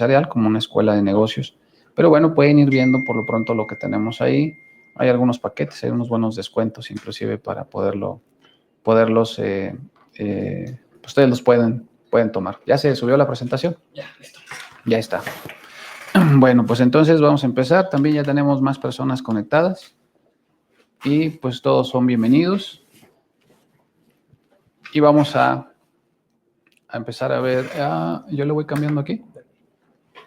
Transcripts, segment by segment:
empresarial, como una escuela de negocios. Pero bueno, pueden ir viendo por lo pronto lo que tenemos ahí. Hay algunos paquetes, hay unos buenos descuentos inclusive para poderlos, ustedes los pueden tomar. ¿Ya se subió la presentación? Ya, listo. Ya está. Bueno, pues entonces vamos a empezar. También ya tenemos más personas conectadas y pues todos son bienvenidos. Y vamos a empezar a ver. Yo le voy cambiando aquí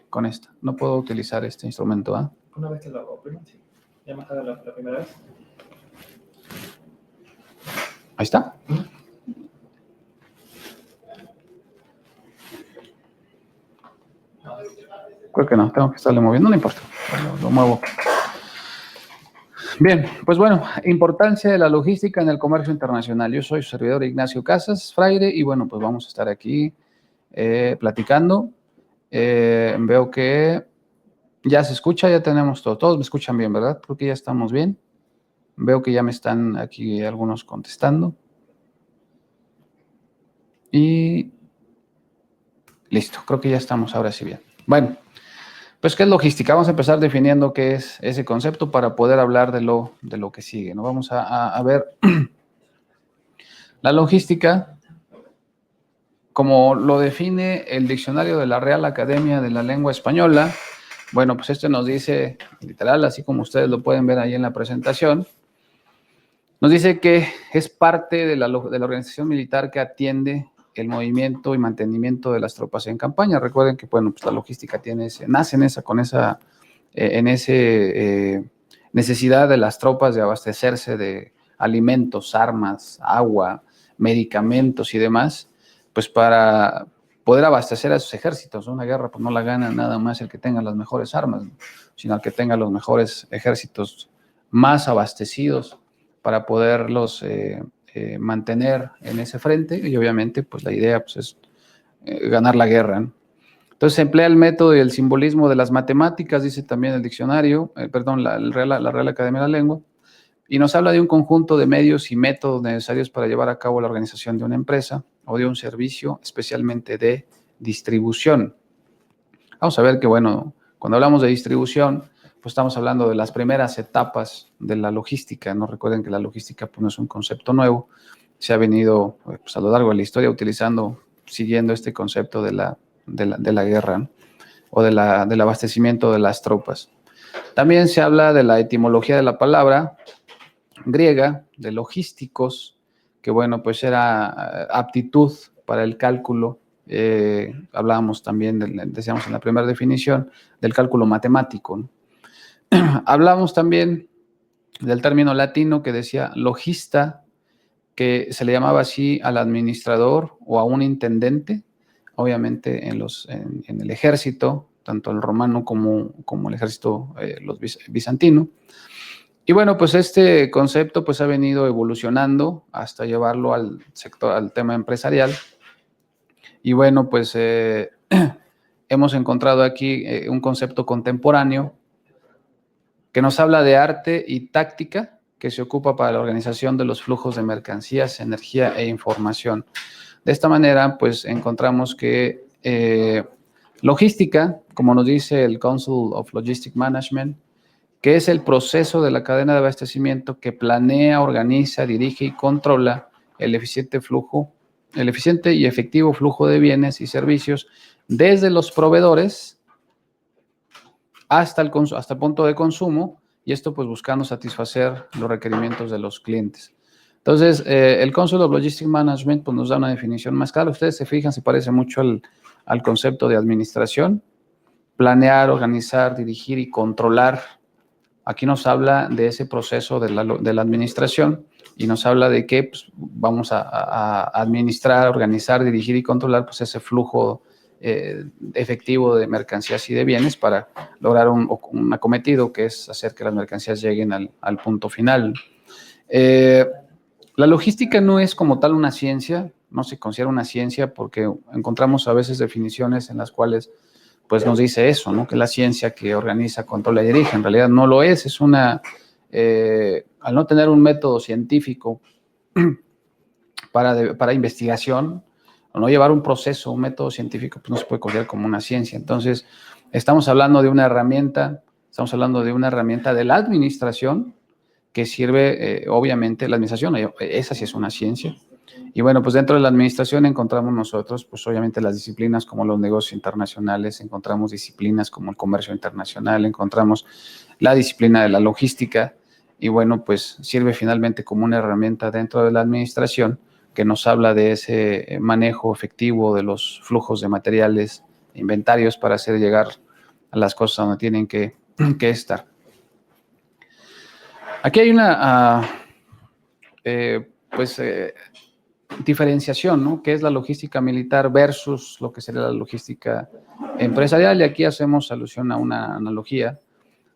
con esta. No puedo utilizar este instrumento. Una vez que lo oprimo, sí. Ya más tarde la primera vez. Ahí está. Creo que no, tengo que estarle moviendo, no importa. Lo muevo. Bien, pues bueno, importancia de la logística en el comercio internacional. Yo soy su servidor Ignacio Casas Fraire y bueno, pues vamos a estar aquí platicando. Veo que ya se escucha, ya tenemos todo. Todos me escuchan bien, ¿verdad? Creo que ya estamos bien. Veo que ya me están aquí algunos contestando. Y listo, creo que ya estamos ahora sí bien. Bueno, pues ¿qué es logística? Vamos a empezar definiendo qué es ese concepto para poder hablar de lo que sigue, ¿no? Vamos a ver la logística, como lo define el diccionario de la Real Academia de la Lengua Española. Bueno, pues este nos dice, literal, así como ustedes lo pueden ver ahí en la presentación, nos dice que es parte de la organización militar que atiende el movimiento y mantenimiento de las tropas en campaña. Recuerden que, bueno, pues la logística nace con esa necesidad de las tropas de abastecerse de alimentos, armas, agua, medicamentos y demás, pues para poder abastecer a sus ejércitos. Una guerra pues no la gana nada más el que tenga las mejores armas, sino el que tenga los mejores ejércitos más abastecidos para poderlos mantener en ese frente, y obviamente pues la idea pues, es ganar la guerra, ¿no? Entonces se emplea el método y el simbolismo de las matemáticas, dice también el diccionario, la Real Academia de la Lengua, y nos habla de un conjunto de medios y métodos necesarios para llevar a cabo la organización de una empresa o de un servicio, especialmente de distribución. Vamos a ver que, bueno, cuando hablamos de distribución, pues estamos hablando de las primeras etapas de la logística, ¿no? Recuerden que la logística pues, no es un concepto nuevo, se ha venido pues, a lo largo de la historia siguiendo este concepto de la guerra, ¿no? O del abastecimiento de las tropas. También se habla de la etimología de la palabra griega, de logísticos, que bueno, pues era aptitud para el cálculo. Hablábamos también, decíamos en la primera definición, del cálculo matemático, ¿no? Hablamos también del término latino que decía logista, que se le llamaba así al administrador o a un intendente, obviamente en el ejército, tanto el romano como el ejército bizantino. Y bueno, pues este concepto pues ha venido evolucionando hasta llevarlo al tema empresarial. Y bueno, pues hemos encontrado aquí un concepto contemporáneo que nos habla de arte y táctica que se ocupa para la organización de los flujos de mercancías, energía e información. De esta manera, pues encontramos que logística, como nos dice el Council of Logistic Management, que es el proceso de la cadena de abastecimiento que planea, organiza, dirige y controla el eficiente y efectivo flujo de bienes y servicios desde los proveedores hasta el punto de consumo, y esto pues buscando satisfacer los requerimientos de los clientes. Entonces, el Council of Logistic Management pues, nos da una definición más clara. Ustedes se fijan, se parece mucho al concepto de administración, planear, organizar, dirigir y controlar. Aquí nos habla de ese proceso de la administración y nos habla de que pues, vamos a administrar, organizar, dirigir y controlar pues, ese flujo efectivo de mercancías y de bienes para lograr un acometido, que es hacer que las mercancías lleguen al punto final. La logística no es como tal una ciencia, no se considera una ciencia porque encontramos a veces definiciones en las cuales pues nos dice eso, ¿no? Que la ciencia que organiza, controla y dirige, en realidad no lo es al no tener un método científico para investigación, o no llevar un proceso, un método científico, pues no se puede considerar como una ciencia. Entonces, estamos hablando de una herramienta de la administración que sirve, obviamente, la administración, esa sí es una ciencia. Y bueno, pues dentro de la administración encontramos nosotros, pues obviamente las disciplinas como los negocios internacionales, encontramos disciplinas como el comercio internacional, encontramos la disciplina de la logística, y bueno, pues sirve finalmente como una herramienta dentro de la administración que nos habla de ese manejo efectivo de los flujos de materiales, inventarios para hacer llegar a las cosas donde tienen que estar. Aquí hay una diferenciación, ¿no? ¿Qué es la logística militar versus lo que sería la logística empresarial? Y aquí hacemos alusión a una analogía.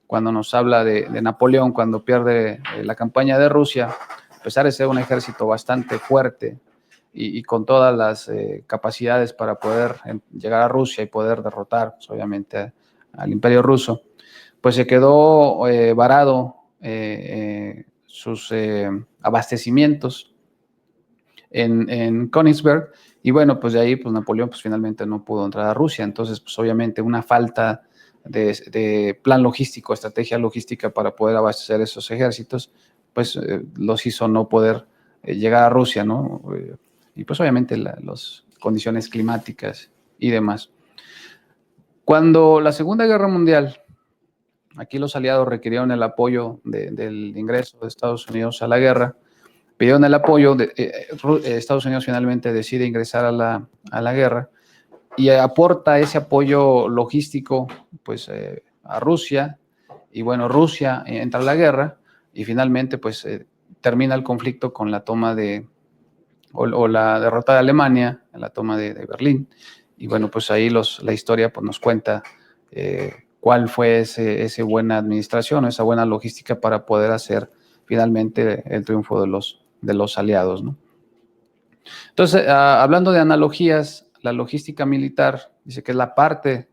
Cuando nos habla de Napoleón, cuando pierde la campaña de Rusia, a pesar de ser un ejército bastante fuerte y con todas las capacidades para poder llegar a Rusia y poder derrotar, pues, obviamente, al Imperio Ruso, pues se quedó varado sus abastecimientos en Königsberg, y bueno, pues de ahí pues Napoleón pues finalmente no pudo entrar a Rusia. Entonces pues obviamente una falta de plan logístico, estrategia logística para poder abastecer esos ejércitos, pues los hizo no poder llegar a Rusia, ¿no? Y pues obviamente las condiciones climáticas y demás. Cuando la Segunda Guerra Mundial, aquí los aliados requirieron el apoyo del ingreso de Estados Unidos a la guerra, pidieron el apoyo, Estados Unidos finalmente decide ingresar a la guerra y aporta ese apoyo logístico pues a Rusia, y bueno, Rusia entra a la guerra y finalmente pues termina el conflicto con la toma o la derrota de Alemania, la toma de Berlín, y bueno, pues ahí la historia pues nos cuenta cuál fue esa buena administración, esa buena logística para poder hacer finalmente el triunfo de los aliados, ¿no? Entonces, hablando de analogías, la logística militar dice que es la parte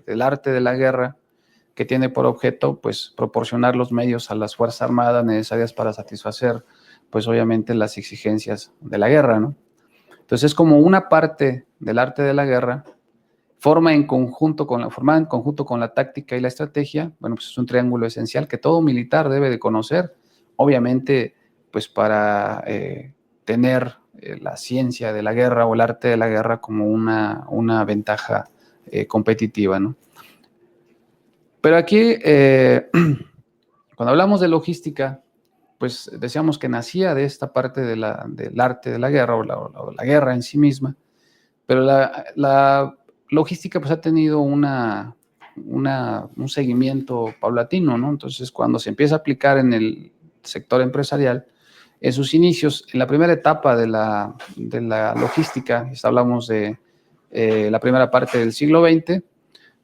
del arte de la guerra que tiene por objeto, pues, proporcionar los medios a las Fuerzas Armadas necesarias para satisfacer, pues, obviamente, las exigencias de la guerra, ¿no? Entonces, es como una parte del arte de la guerra formada en conjunto con la táctica y la estrategia. Bueno, pues es un triángulo esencial que todo militar debe de conocer, obviamente, pues para tener la ciencia de la guerra o el arte de la guerra como una ventaja competitiva, ¿no? Pero aquí, cuando hablamos de logística, pues decíamos que nacía de esta parte del arte de la guerra o la guerra en sí misma, pero la logística pues ha tenido un seguimiento paulatino, ¿no? Entonces, cuando se empieza a aplicar en el sector empresarial, en sus inicios, en la primera etapa de la logística, hablamos de la primera parte del siglo XX,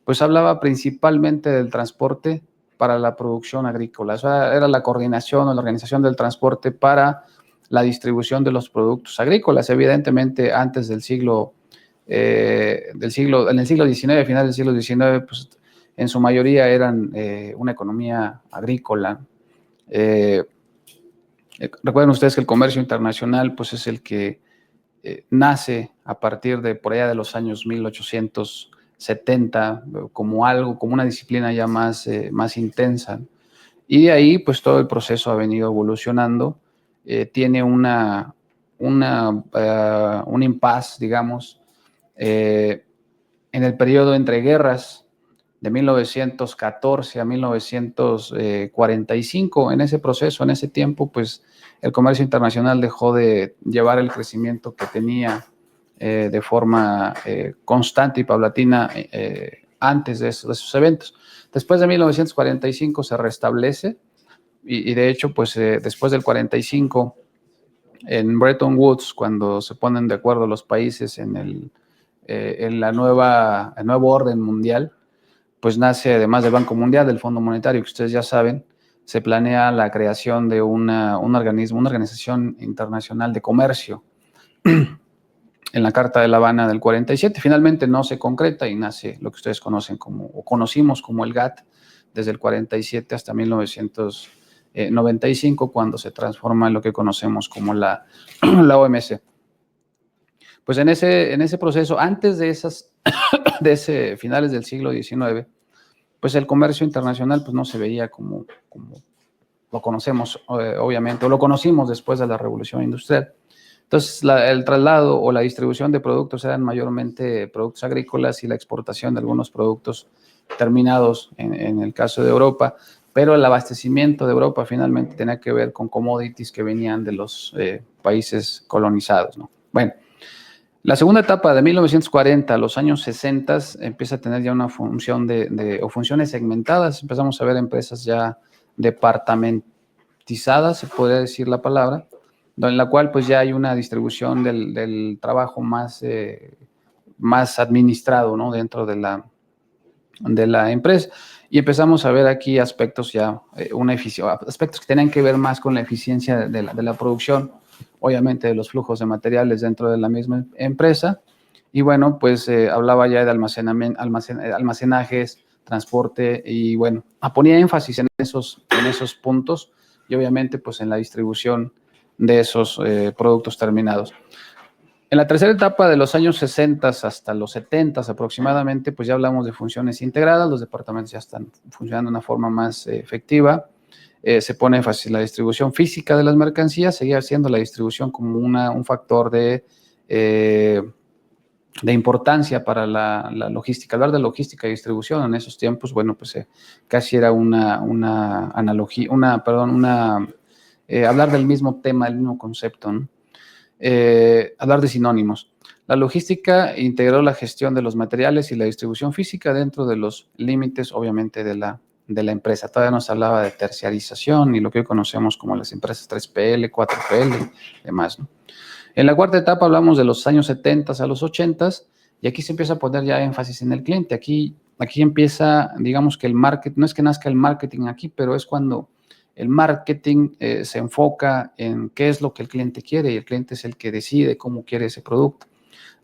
pues hablaba principalmente del transporte para la producción agrícola. O sea, era la coordinación o la organización del transporte para la distribución de los productos agrícolas. Evidentemente, antes en el siglo XIX, final del siglo XIX, pues en su mayoría eran una economía agrícola. Recuerden ustedes que el comercio internacional pues es el que nace a partir de por allá de los años 1870 como una disciplina ya más intensa. Y de ahí pues todo el proceso ha venido evolucionando. Tiene un impasse, digamos, en el periodo entre guerras de 1914 a 1945. En ese proceso, en ese tiempo, pues el comercio internacional dejó de llevar el crecimiento que tenía de forma constante y paulatina antes de esos eventos. Después de 1945 se restablece y de hecho, pues después del 45, en Bretton Woods, cuando se ponen de acuerdo los países en el nuevo orden mundial, pues nace, además del Banco Mundial, del Fondo Monetario, que ustedes ya saben, se planea la creación de una organización internacional de comercio en la Carta de La Habana del 47. Finalmente no se concreta y nace lo que ustedes conocen o conocimos como el GATT desde el 47 hasta 1995, cuando se transforma en lo que conocemos como la OMC. Pues en ese proceso, antes de ese finales del siglo XIX, pues el comercio internacional pues no se veía como lo conocemos, obviamente, o lo conocimos después de la Revolución Industrial. Entonces, el traslado o la distribución de productos eran mayormente productos agrícolas y la exportación de algunos productos terminados en el caso de Europa, pero el abastecimiento de Europa finalmente tenía que ver con commodities que venían de los países colonizados, ¿no? Bueno, la segunda etapa de 1940 a los años 60 empieza a tener ya una función o funciones segmentadas. Empezamos a ver empresas ya departamentizadas, se podría decir la palabra, en la cual pues ya hay una distribución del trabajo más administrado, ¿no? Dentro de la empresa. Y empezamos a ver aquí aspectos ya, aspectos que tienen que ver más con la eficiencia de la producción, obviamente de los flujos de materiales dentro de la misma empresa. Y bueno, pues hablaba ya de almacenajes, transporte y bueno, ponía énfasis en esos puntos y obviamente pues en la distribución de esos productos terminados. En la tercera etapa de los años 60 hasta los 70 aproximadamente, pues ya hablamos de funciones integradas, los departamentos ya están funcionando de una forma más efectiva, se pone énfasis en la distribución física de las mercancías, seguía siendo la distribución como un factor de importancia para la logística. Hablar de logística y distribución en esos tiempos, bueno, pues casi era una analogía, hablar del mismo tema, el mismo concepto, ¿no? Hablar de sinónimos. La logística integró la gestión de los materiales y la distribución física dentro de los límites, obviamente, de la empresa. Todavía nos hablaba de terciarización y lo que hoy conocemos como las empresas 3PL, 4PL y demás, ¿no? En la cuarta etapa hablamos de los años 70 a los 80 y aquí se empieza a poner ya énfasis en el cliente. Aquí empieza, digamos que el marketing, no es que nazca el marketing aquí, pero es cuando el marketing se enfoca en qué es lo que el cliente quiere y el cliente es el que decide cómo quiere ese producto.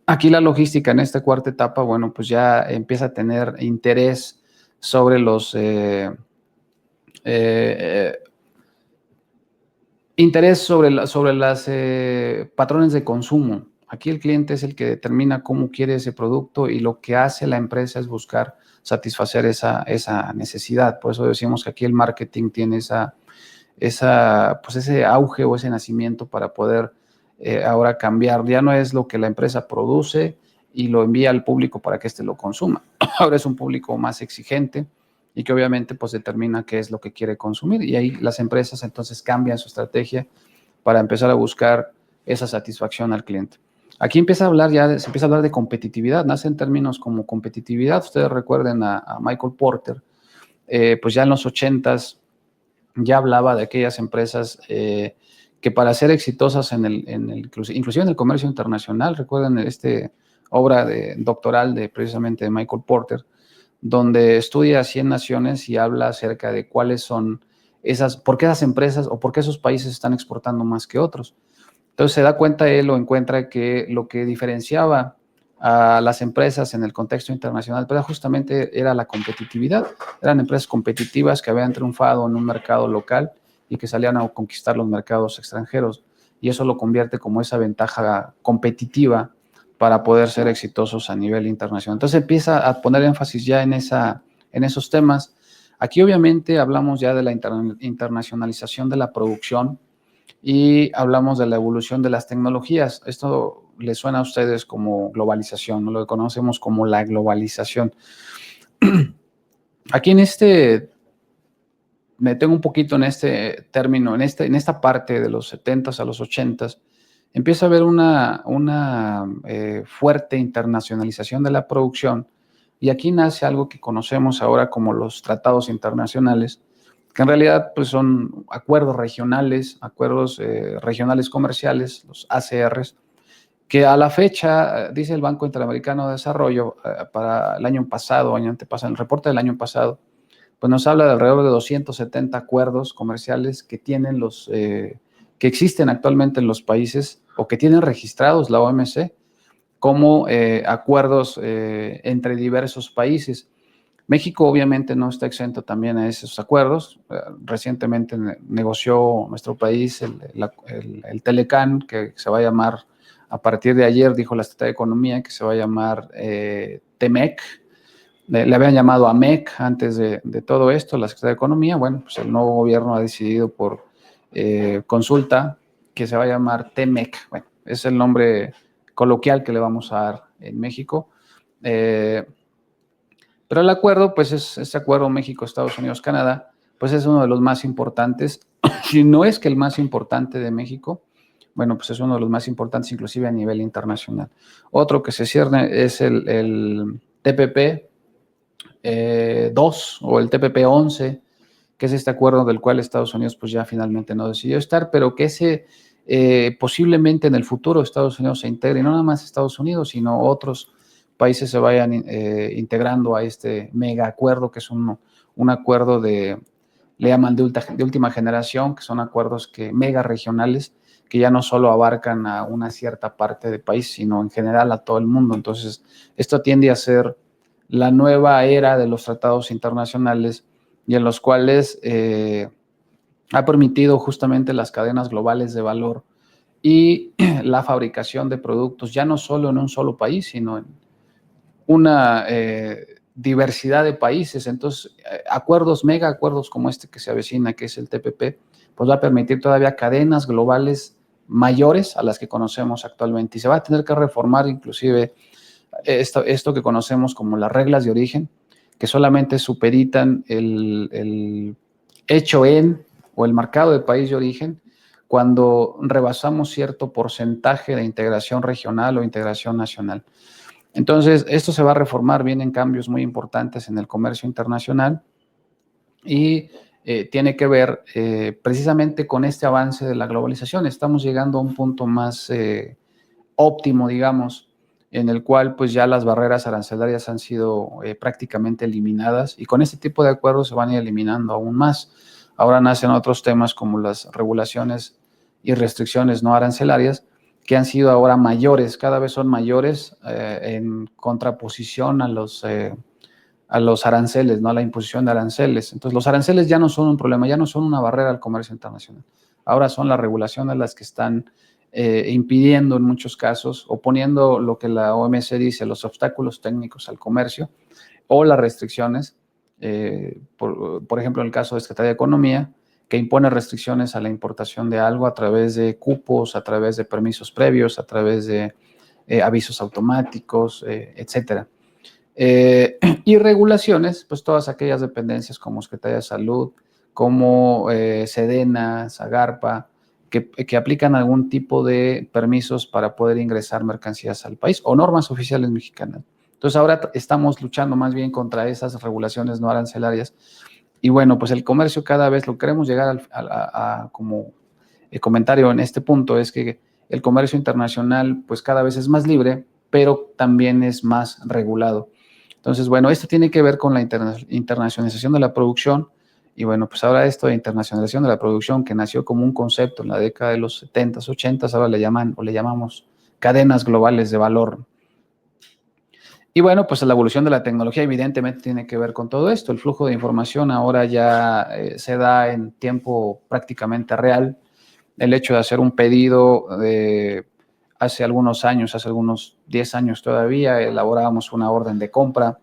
Aquí la logística en esta cuarta etapa, bueno, pues ya empieza a tener interés sobre los las patrones de consumo. Aquí el cliente es el que determina cómo quiere ese producto y lo que hace la empresa es buscar satisfacer esa necesidad. Por eso decimos que aquí el marketing tiene pues ese auge o ese nacimiento para poder ahora cambiar. Ya no es lo que la empresa produce y lo envía al público para que éste lo consuma. Ahora es un público más exigente y que obviamente pues determina qué es lo que quiere consumir y ahí las empresas entonces cambian su estrategia para empezar a buscar esa satisfacción al cliente. Aquí se empieza a hablar de competitividad, nacen términos como competitividad. Ustedes recuerden a Michael Porter, pues ya en los 80s ya hablaba de aquellas empresas que para ser exitosas inclusive en el comercio internacional, recuerden obra doctoral precisamente de Michael Porter, donde estudia 100 naciones y habla acerca de cuáles son por qué esas empresas o por qué esos países están exportando más que otros. Entonces se da cuenta él o encuentra que lo que diferenciaba a las empresas en el contexto internacional, pero justamente era la competitividad. Eran empresas competitivas que habían triunfado en un mercado local y que salían a conquistar los mercados extranjeros. Y eso lo convierte como esa ventaja competitiva para poder ser exitosos a nivel internacional. Entonces empieza a poner énfasis ya en esos temas. Aquí obviamente hablamos ya de la internacionalización de la producción y hablamos de la evolución de las tecnologías. Esto les suena a ustedes como globalización, ¿no? Lo conocemos como la globalización. Aquí me detengo un poquito en este término, en esta parte de los 70s a los 80s, empieza a haber una fuerte internacionalización de la producción y aquí nace algo que conocemos ahora como los tratados internacionales, que en realidad pues, son acuerdos regionales comerciales, los ACRs, que a la fecha, dice el Banco Interamericano de Desarrollo, para el año pasado, año antepasado, el reporte del año pasado, pues nos habla de alrededor de 270 acuerdos comerciales que que existen actualmente en los países o que tienen registrados la OMC como acuerdos entre diversos países. México obviamente no está exento también a esos acuerdos. Recientemente negoció nuestro país el Telecán, que se va a llamar A partir de ayer dijo la Secretaría de Economía que se va a llamar TEMEC. Le habían llamado AMEC antes de todo esto, la Secretaría de Economía. Bueno, pues el nuevo gobierno ha decidido por consulta que se va a llamar TEMEC. Bueno, es el nombre coloquial que le vamos a dar en México. Pero el acuerdo, pues es este acuerdo México, Estados Unidos, Canadá, pues es uno de los más importantes, si no es que el más importante de México. Bueno, pues es uno de los más importantes, inclusive a nivel internacional. Otro que se cierne es el TPP 2 o el TPP 11, que es este acuerdo del cual Estados Unidos pues ya finalmente no decidió estar, pero que posiblemente en el futuro Estados Unidos se integre, y no nada más Estados Unidos, sino otros países se vayan integrando a este mega acuerdo, que es un acuerdo le llaman de última generación, que son acuerdos mega regionales, que ya no solo abarcan a una cierta parte del país, sino en general a todo el mundo. Entonces, esto tiende a ser la nueva era de los tratados internacionales, y en los cuales ha permitido justamente las cadenas globales de valor y la fabricación de productos, ya no solo en un solo país, sino en una diversidad de países. Entonces, mega acuerdos como este que se avecina, que es el TPP, pues va a permitir todavía cadenas globales mayores a las que conocemos actualmente, y se va a tener que reformar inclusive esto que conocemos como las reglas de origen, que solamente supeditan el hecho en o el marcado de país de origen cuando rebasamos cierto porcentaje de integración regional o integración nacional. Entonces, esto se va a reformar, vienen cambios muy importantes en el comercio internacional, y tiene que ver precisamente con este avance de la globalización. Estamos llegando a un punto más óptimo, digamos, en el cual pues ya las barreras arancelarias han sido prácticamente eliminadas, y con este tipo de acuerdos se van a ir eliminando aún más. Ahora nacen otros temas como las regulaciones y restricciones no arancelarias, que han sido ahora mayores, cada vez son mayores en contraposición a los aranceles, ¿no? A la imposición de aranceles. Entonces, los aranceles ya no son un problema, ya no son una barrera al comercio internacional. Ahora son las regulaciones las que están impidiendo en muchos casos, o poniendo lo que la OMC dice, los obstáculos técnicos al comercio, o las restricciones, por ejemplo, en el caso de Secretaría de Economía, que impone restricciones a la importación de algo a través de cupos, a través de permisos previos, a través de avisos automáticos, etcétera. Y regulaciones, pues todas aquellas dependencias como Secretaría de Salud, como Sedena, Zagarpa, que aplican algún tipo de permisos para poder ingresar mercancías al país, o normas oficiales mexicanas. Entonces ahora estamos luchando más bien contra esas regulaciones no arancelarias, y bueno, pues el comercio cada vez lo queremos llegar como el comentario en este punto es que el comercio internacional pues cada vez es más libre, pero también es más regulado. Entonces, bueno, esto tiene que ver con la internacionalización de la producción, y bueno, pues ahora esto de internacionalización de la producción, que nació como un concepto en la década de los 70s, 80s, ahora le llamamos cadenas globales de valor. Y bueno, pues la evolución de la tecnología evidentemente tiene que ver con todo esto. El flujo de información ahora ya se da en tiempo prácticamente real. El hecho de hacer un pedido hace algunos años, hace algunos 10 años todavía, elaborábamos una orden de compra,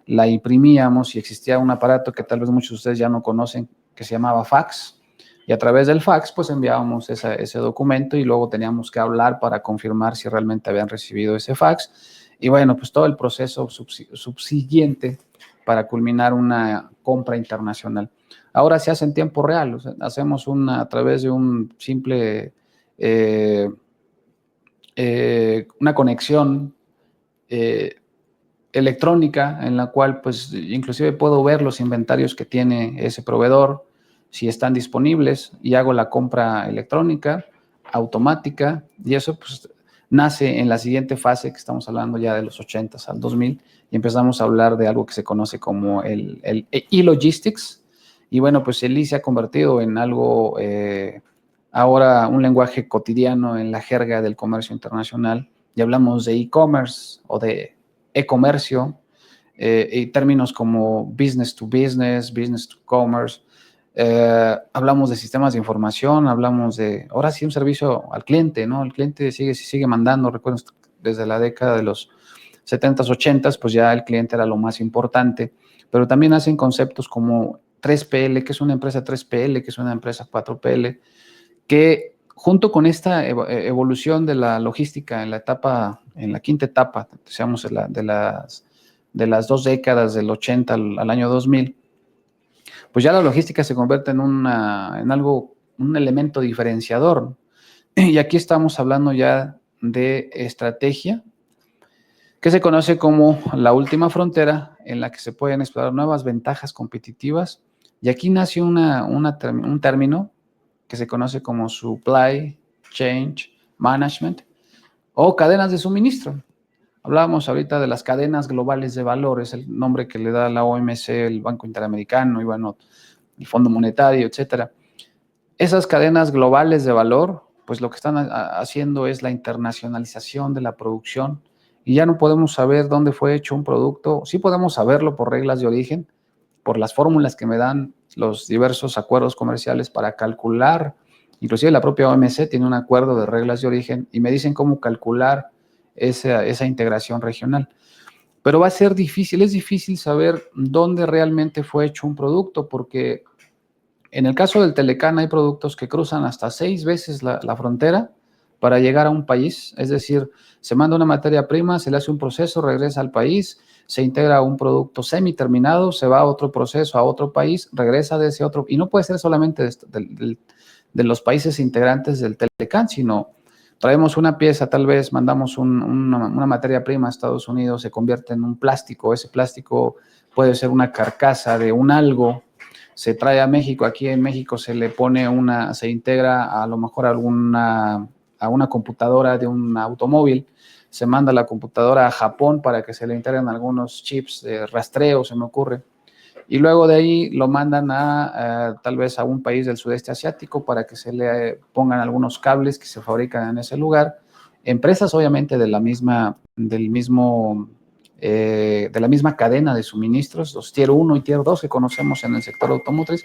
la imprimíamos, y existía un aparato que tal vez muchos de ustedes ya no conocen, que se llamaba fax, y a través del fax pues enviábamos ese documento, y luego teníamos que hablar para confirmar si realmente habían recibido ese fax. Y bueno, pues todo el proceso subsiguiente para culminar una compra internacional. Ahora se hace en tiempo real, o sea, hacemos a través de un simple, una conexión electrónica, en la cual pues inclusive puedo ver los inventarios que tiene ese proveedor, si están disponibles, y hago la compra electrónica, automática, y eso pues nace en la siguiente fase, que estamos hablando ya de los 80s al 2000, y empezamos a hablar de algo que se conoce como el e-logistics. Y bueno, pues el se ha convertido en algo, ahora un lenguaje cotidiano en la jerga del comercio internacional, y hablamos de e-commerce o de e-comercio, y términos como business to commerce, Hablamos de sistemas de información, hablamos de, ahora sí, un servicio al cliente, ¿no? El cliente sigue mandando, recuerdo, desde la década de los 70s, 80s, pues ya el cliente era lo más importante, pero también hacen conceptos como 3PL, que es una empresa 3PL, que es una empresa 4PL, que junto con esta evolución de la logística en la quinta etapa, decíamos de las 2 décadas, del 80 al año 2000, pues ya la logística se convierte en algo, un elemento diferenciador. Y aquí estamos hablando ya de estrategia, que se conoce como la última frontera, en la que se pueden explorar nuevas ventajas competitivas. Y aquí nace un término que se conoce como Supply Chain Management o cadenas de suministro. Hablábamos ahorita de las cadenas globales de valor, es el nombre que le da la OMC, el Banco Interamericano, y bueno, el Fondo Monetario, etcétera. Esas cadenas globales de valor, pues lo que están haciendo es la internacionalización de la producción, y ya no podemos saber dónde fue hecho un producto. Sí podemos saberlo por reglas de origen, por las fórmulas que me dan los diversos acuerdos comerciales para calcular. Inclusive la propia OMC tiene un acuerdo de reglas de origen y me dicen cómo calcular esa integración regional. Pero va a ser difícil, es difícil saber dónde realmente fue hecho un producto, porque en el caso del Telecán hay productos que cruzan hasta 6 veces la frontera para llegar a un país. Es decir, se manda una materia prima, se le hace un proceso, regresa al país, se integra a un producto semi-terminado, se va a otro proceso, a otro país, regresa de ese otro. Y no puede ser solamente de los países integrantes del Telecán, sino traemos una pieza, tal vez mandamos una materia prima a Estados Unidos, se convierte en un plástico. Ese plástico puede ser una carcasa de un algo, se trae a México. Aquí en México se le pone se integra a lo mejor a una computadora de un automóvil, se manda la computadora a Japón para que se le integren algunos chips de rastreo, se me ocurre, y luego de ahí lo mandan tal vez a un país del sudeste asiático para que se le pongan algunos cables que se fabrican en ese lugar. Empresas obviamente de la misma cadena de suministros, los Tier 1 y Tier 2 que conocemos en el sector automotriz,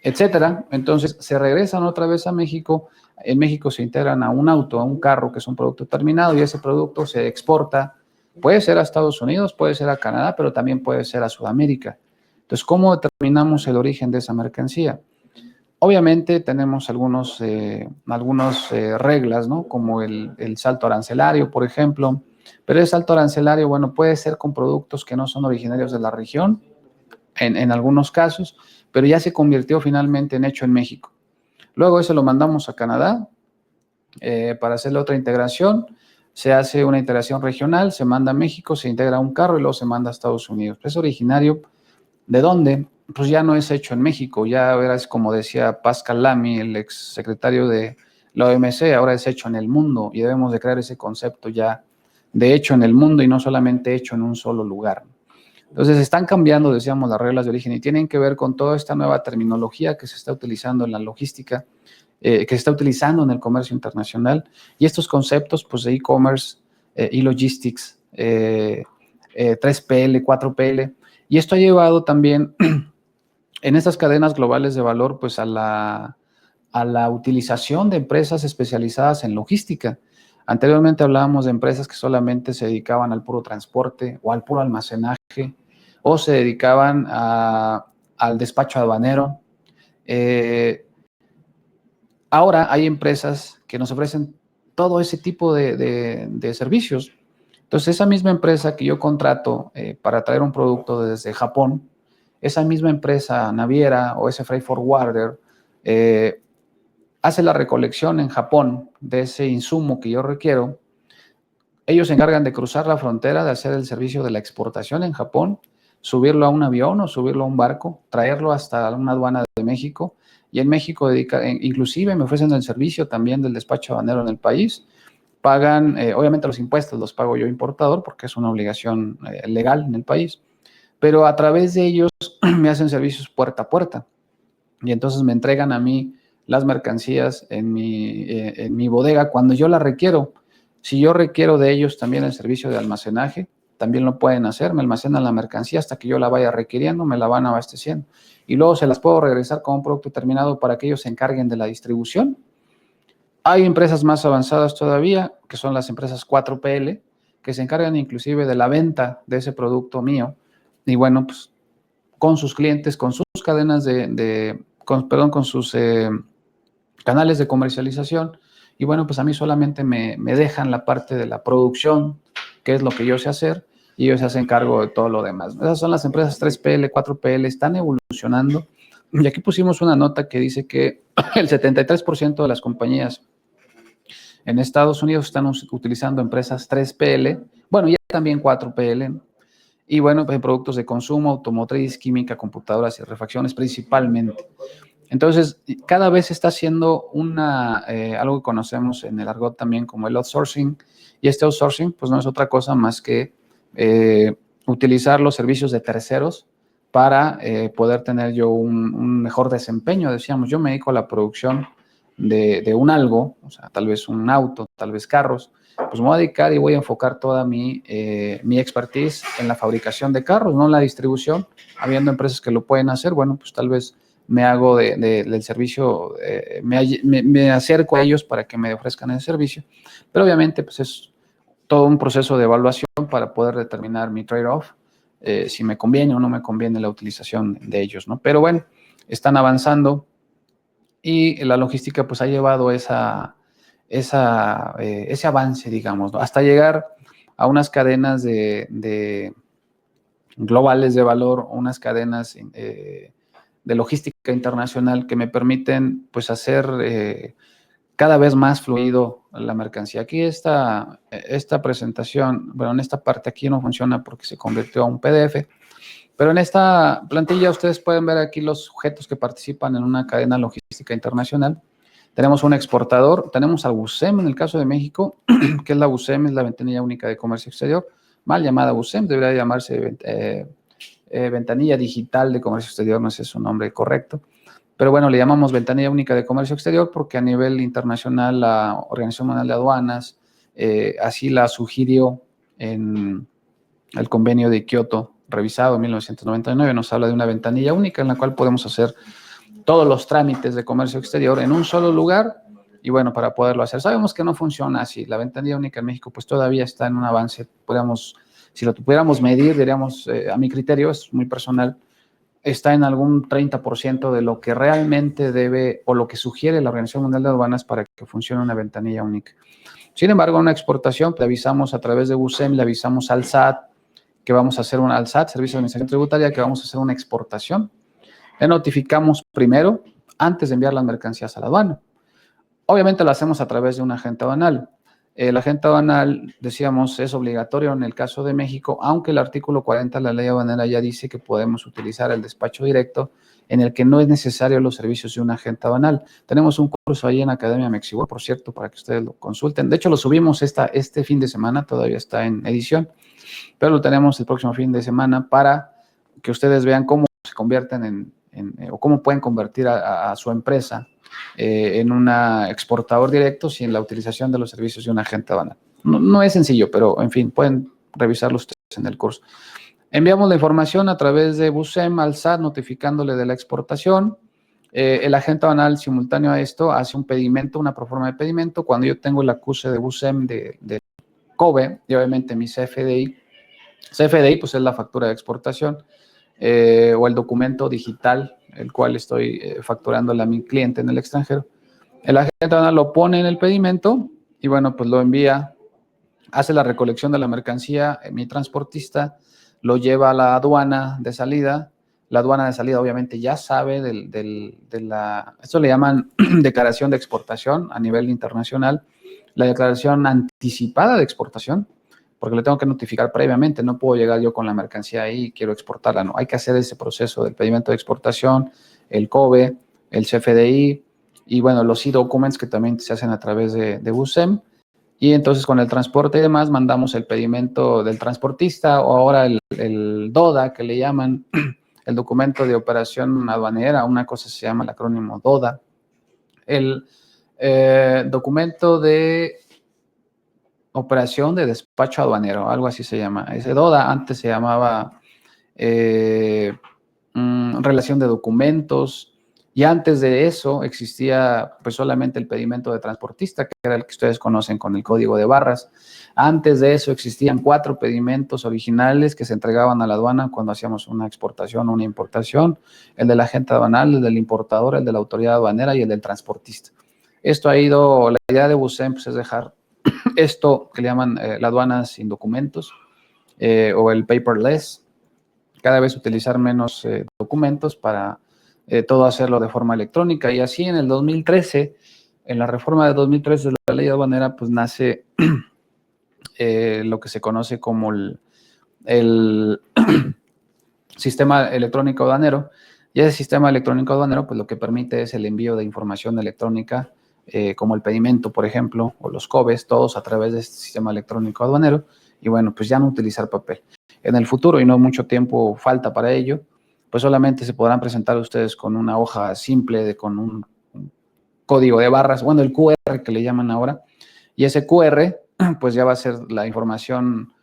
etcétera. Entonces se regresan otra vez a México. En México se integran a un auto, a un carro, que es un producto terminado, y ese producto se exporta. Puede ser a Estados Unidos, puede ser a Canadá, pero también puede ser a Sudamérica. Entonces, ¿cómo determinamos el origen de esa mercancía? Obviamente tenemos algunas reglas, ¿no? Como el salto arancelario, por ejemplo. Pero el salto arancelario, bueno, puede ser con productos que no son originarios de la región, en algunos casos, pero ya se convirtió finalmente en hecho en México. Luego eso lo mandamos a Canadá para hacerle otra integración. Se hace una integración regional, se manda a México, se integra un carro y luego se manda a Estados Unidos. Es originario. ¿De dónde? Pues ya no es hecho en México, ya ahora es, como decía Pascal Lamy, el ex secretario de la OMC, ahora es hecho en el mundo, y debemos de crear ese concepto ya de hecho en el mundo y no solamente hecho en un solo lugar. Entonces están cambiando, decíamos, las reglas de origen, y tienen que ver con toda esta nueva terminología que se está utilizando en la logística, que se está utilizando en el comercio internacional, y estos conceptos pues, de e-commerce y logistics, 3PL, 4PL. Y esto ha llevado también en estas cadenas globales de valor pues a la utilización de empresas especializadas en logística. Anteriormente hablábamos de empresas que solamente se dedicaban al puro transporte o al puro almacenaje, o se dedicaban al despacho aduanero. Ahora hay empresas que nos ofrecen todo ese tipo de servicios. Entonces, esa misma empresa que yo contrato para traer un producto desde Japón, esa misma empresa naviera o ese freight forwarder hace la recolección en Japón de ese insumo que yo requiero. Ellos se encargan de cruzar la frontera, de hacer el servicio de la exportación en Japón, subirlo a un avión o subirlo a un barco, traerlo hasta una aduana de México, y en México inclusive me ofrecen el servicio también del despacho aduanero en el país. Pagan, obviamente los impuestos los pago yo importador porque es una obligación legal en el país, pero a través de ellos me hacen servicios puerta a puerta, y entonces me entregan a mí las mercancías en mi bodega cuando yo las requiero. Si yo requiero de ellos también el servicio de almacenaje, también lo pueden hacer, me almacenan la mercancía hasta que yo la vaya requiriendo, me la van abasteciendo. Y luego se las puedo regresar con un producto terminado para que ellos se encarguen de la distribución. Hay empresas más avanzadas todavía, que son las empresas 4PL, que se encargan inclusive de la venta de ese producto mío. Y bueno, pues con sus clientes, con sus cadenas con sus canales de comercialización. Y bueno, pues a mí solamente me dejan la parte de la producción, que es lo que yo sé hacer, y ellos se hacen cargo de todo lo demás. Esas son las empresas 3PL, 4PL, están evolucionando. Y aquí pusimos una nota que dice que el 73% de las compañías en Estados Unidos están utilizando empresas 3PL, bueno, ya también 4PL, y bueno, pues productos de consumo, automotriz, química, computadoras y refacciones principalmente. Entonces, cada vez está haciendo algo que conocemos en el argot también como el outsourcing, y este outsourcing pues no es otra cosa más que utilizar los servicios de terceros para poder tener yo un mejor desempeño. Decíamos, yo me dedico a la producción de un algo, o sea, tal vez un auto, tal vez carros, pues me voy a dedicar y voy a enfocar toda mi expertise en la fabricación de carros, no en la distribución. Habiendo empresas que lo pueden hacer, bueno, pues tal vez me hago del servicio, me acerco a ellos para que me ofrezcan el servicio, pero obviamente pues es todo un proceso de evaluación para poder determinar mi trade-off, si me conviene o no me conviene la utilización de ellos, ¿no? Pero bueno, están avanzando y la logística pues ha llevado ese avance, digamos, ¿no? Hasta llegar a unas cadenas globales de valor, unas cadenas de logística internacional que me permiten pues hacer cada vez más fluido la mercancía. Aquí esta presentación, bueno, en esta parte aquí no funciona porque se convirtió a un PDF, pero en esta plantilla ustedes pueden ver aquí los sujetos que participan en una cadena logística internacional. Tenemos un exportador, tenemos a BUSEM en el caso de México, que es la BUSEM, es la Ventanilla Única de Comercio Exterior, mal llamada BUSEM, debería llamarse Ventanilla Digital de Comercio Exterior, no sé su nombre correcto, pero bueno, le llamamos Ventanilla Única de Comercio Exterior porque a nivel internacional la Organización Mundial de Aduanas así la sugirió en el convenio de Kioto, revisado en 1999, nos habla de una ventanilla única en la cual podemos hacer todos los trámites de comercio exterior en un solo lugar y bueno, para poderlo hacer. Sabemos que no funciona así. La ventanilla única en México pues todavía está en un avance. Si lo pudiéramos medir, diríamos, a mi criterio, es muy personal, está en algún 30% de lo que realmente debe o lo que sugiere la Organización Mundial de Aduanas para que funcione una ventanilla única. Sin embargo, una exportación, le avisamos a través de BUSEM, le avisamos al SAT que vamos a hacer al SAT, Servicio de Administración Tributaria, que vamos a hacer una exportación. Le notificamos primero, antes de enviar las mercancías a la aduana. Obviamente lo hacemos a través de un agente aduanal. El agente aduanal, decíamos, es obligatorio en el caso de México, aunque el artículo 40 de la ley aduanera ya dice que podemos utilizar el despacho directo, en el que no es necesario los servicios de un agente aduanal. Tenemos un curso ahí en Academia Mexiworld, por cierto, para que ustedes lo consulten. De hecho, lo subimos este fin de semana, todavía está en edición, pero lo tenemos el próximo fin de semana para que ustedes vean cómo se convierten o cómo pueden convertir a su empresa en un exportador directo sin la utilización de los servicios de un agente aduanal. No es sencillo, pero en fin, pueden revisarlo ustedes en el curso. Enviamos la información a través de BUSEM al SAT notificándole de la exportación. El agente aduanal simultáneo a esto hace un pedimento, una proforma de pedimento. Cuando yo tengo el acuse de BUSEM de COBE y obviamente mi CFDI, pues es la factura de exportación o el documento digital, el cual estoy facturándole a mi cliente en el extranjero. El agente aduanal lo pone en el pedimento y bueno, pues lo envía, hace la recolección de la mercancía, mi transportista lo lleva a la aduana de salida. La aduana de salida obviamente ya sabe esto le llaman declaración de exportación a nivel internacional, la declaración anticipada de exportación, porque le tengo que notificar previamente, no puedo llegar yo con la mercancía ahí y quiero exportarla, no, hay que hacer ese proceso del pedimento de exportación, el COBE, el CFDI y bueno, los e-documents que también se hacen a través de BUSEM. Y entonces con el transporte y demás mandamos el pedimento del transportista o ahora el DODA que le llaman, el documento de operación aduanera, una cosa se llama el acrónimo DODA, el documento de operación de despacho aduanero, algo así se llama. Ese DODA antes se llamaba relación de documentos, y antes de eso existía pues solamente el pedimento de transportista, que era el que ustedes conocen con el código de barras. Antes de eso existían 4 pedimentos originales que se entregaban a la aduana cuando hacíamos una exportación o una importación: el del agente aduanal, el del importador, el de la autoridad aduanera y el del transportista. Esto ha ido, la idea de BUSEM pues, es dejar esto que le llaman la aduana sin documentos o el paperless, cada vez utilizar menos documentos para todo hacerlo de forma electrónica. Y así en el 2013, en la reforma de 2013 de la ley aduanera, pues nace lo que se conoce como el sistema electrónico aduanero. Y ese sistema electrónico aduanero, pues lo que permite es el envío de información electrónica, como el pedimento, por ejemplo, o los COBES, todos a través de este sistema electrónico aduanero. Y bueno, pues ya no utilizar papel. En el futuro, y no mucho tiempo falta para ello, pues solamente se podrán presentar ustedes con una hoja simple, con un código de barras, bueno, el QR que le llaman ahora, y ese QR pues ya va a ser la información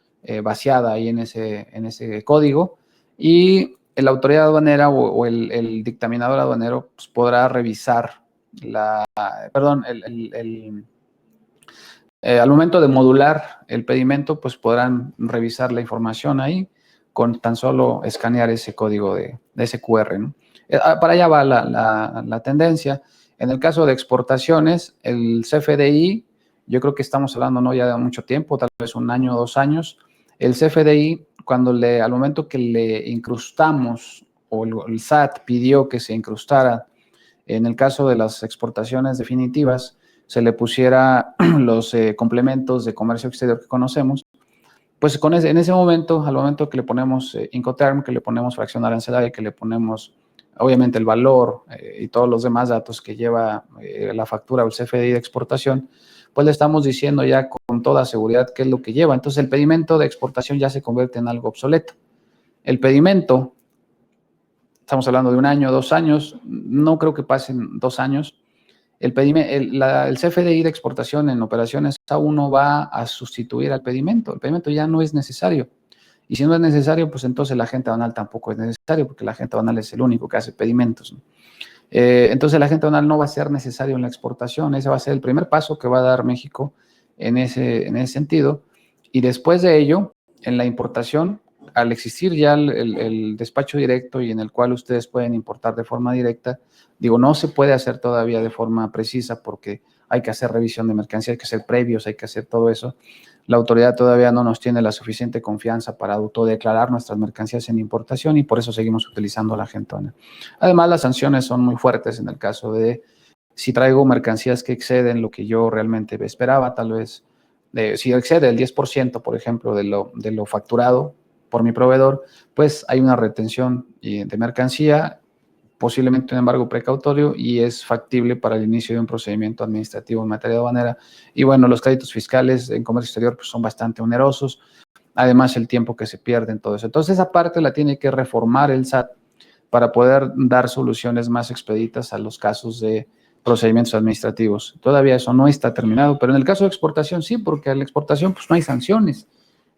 vaciada ahí en ese código, y la autoridad aduanera o el dictaminador aduanero pues podrá revisar al momento de modular el pedimento, pues podrán revisar la información ahí con tan solo escanear ese código de ese QR, ¿no? Para allá va la tendencia. En el caso de exportaciones, el CFDI, yo creo que estamos hablando no ya de mucho tiempo, tal vez 1 año o 2 años. El CFDI, al momento que le incrustamos, o el SAT pidió que se incrustara, en el caso de las exportaciones definitivas, se le pusiera los complementos de comercio exterior que conocemos, pues en ese momento, al momento que le ponemos Incoterm, que le ponemos fracción arancelaria, que le ponemos obviamente el valor y todos los demás datos que lleva la factura o el CFDI de exportación, pues le estamos diciendo ya con toda seguridad qué es lo que lleva. Entonces el pedimento de exportación ya se convierte en algo obsoleto. El pedimento, estamos hablando de 1 año, 2 años, no creo que pasen 2 años. El CFDI de exportación en operaciones A1 va a sustituir al pedimento. El pedimento ya no es necesario. Y si no es necesario, pues entonces el agente aduanal tampoco es necesario, porque el agente aduanal es el único que hace pedimentos, ¿no? Entonces el agente aduanal no va a ser necesario en la exportación. Ese va a ser el primer paso que va a dar México en ese sentido. Y después de ello, en la importación, al existir ya el despacho directo y en el cual ustedes pueden importar de forma directa, digo, no se puede hacer todavía de forma precisa porque hay que hacer revisión de mercancía, hay que hacer previos, hay que hacer todo eso. La autoridad todavía no nos tiene la suficiente confianza para autodeclarar nuestras mercancías en importación y por eso seguimos utilizando la agente aduanal. Además, las sanciones son muy fuertes en el caso de si traigo mercancías que exceden lo que yo realmente esperaba, tal vez, si excede el 10%, por ejemplo, de lo facturado por mi proveedor, pues hay una retención de mercancía, posiblemente un embargo precautorio, y es factible para el inicio de un procedimiento administrativo en materia aduanera. Y bueno, los créditos fiscales en comercio exterior pues, son bastante onerosos, además el tiempo que se pierde en todo eso. Entonces esa parte la tiene que reformar el SAT para poder dar soluciones más expeditas a los casos de procedimientos administrativos. Todavía eso no está terminado, pero en el caso de exportación sí, porque en la exportación pues no hay sanciones.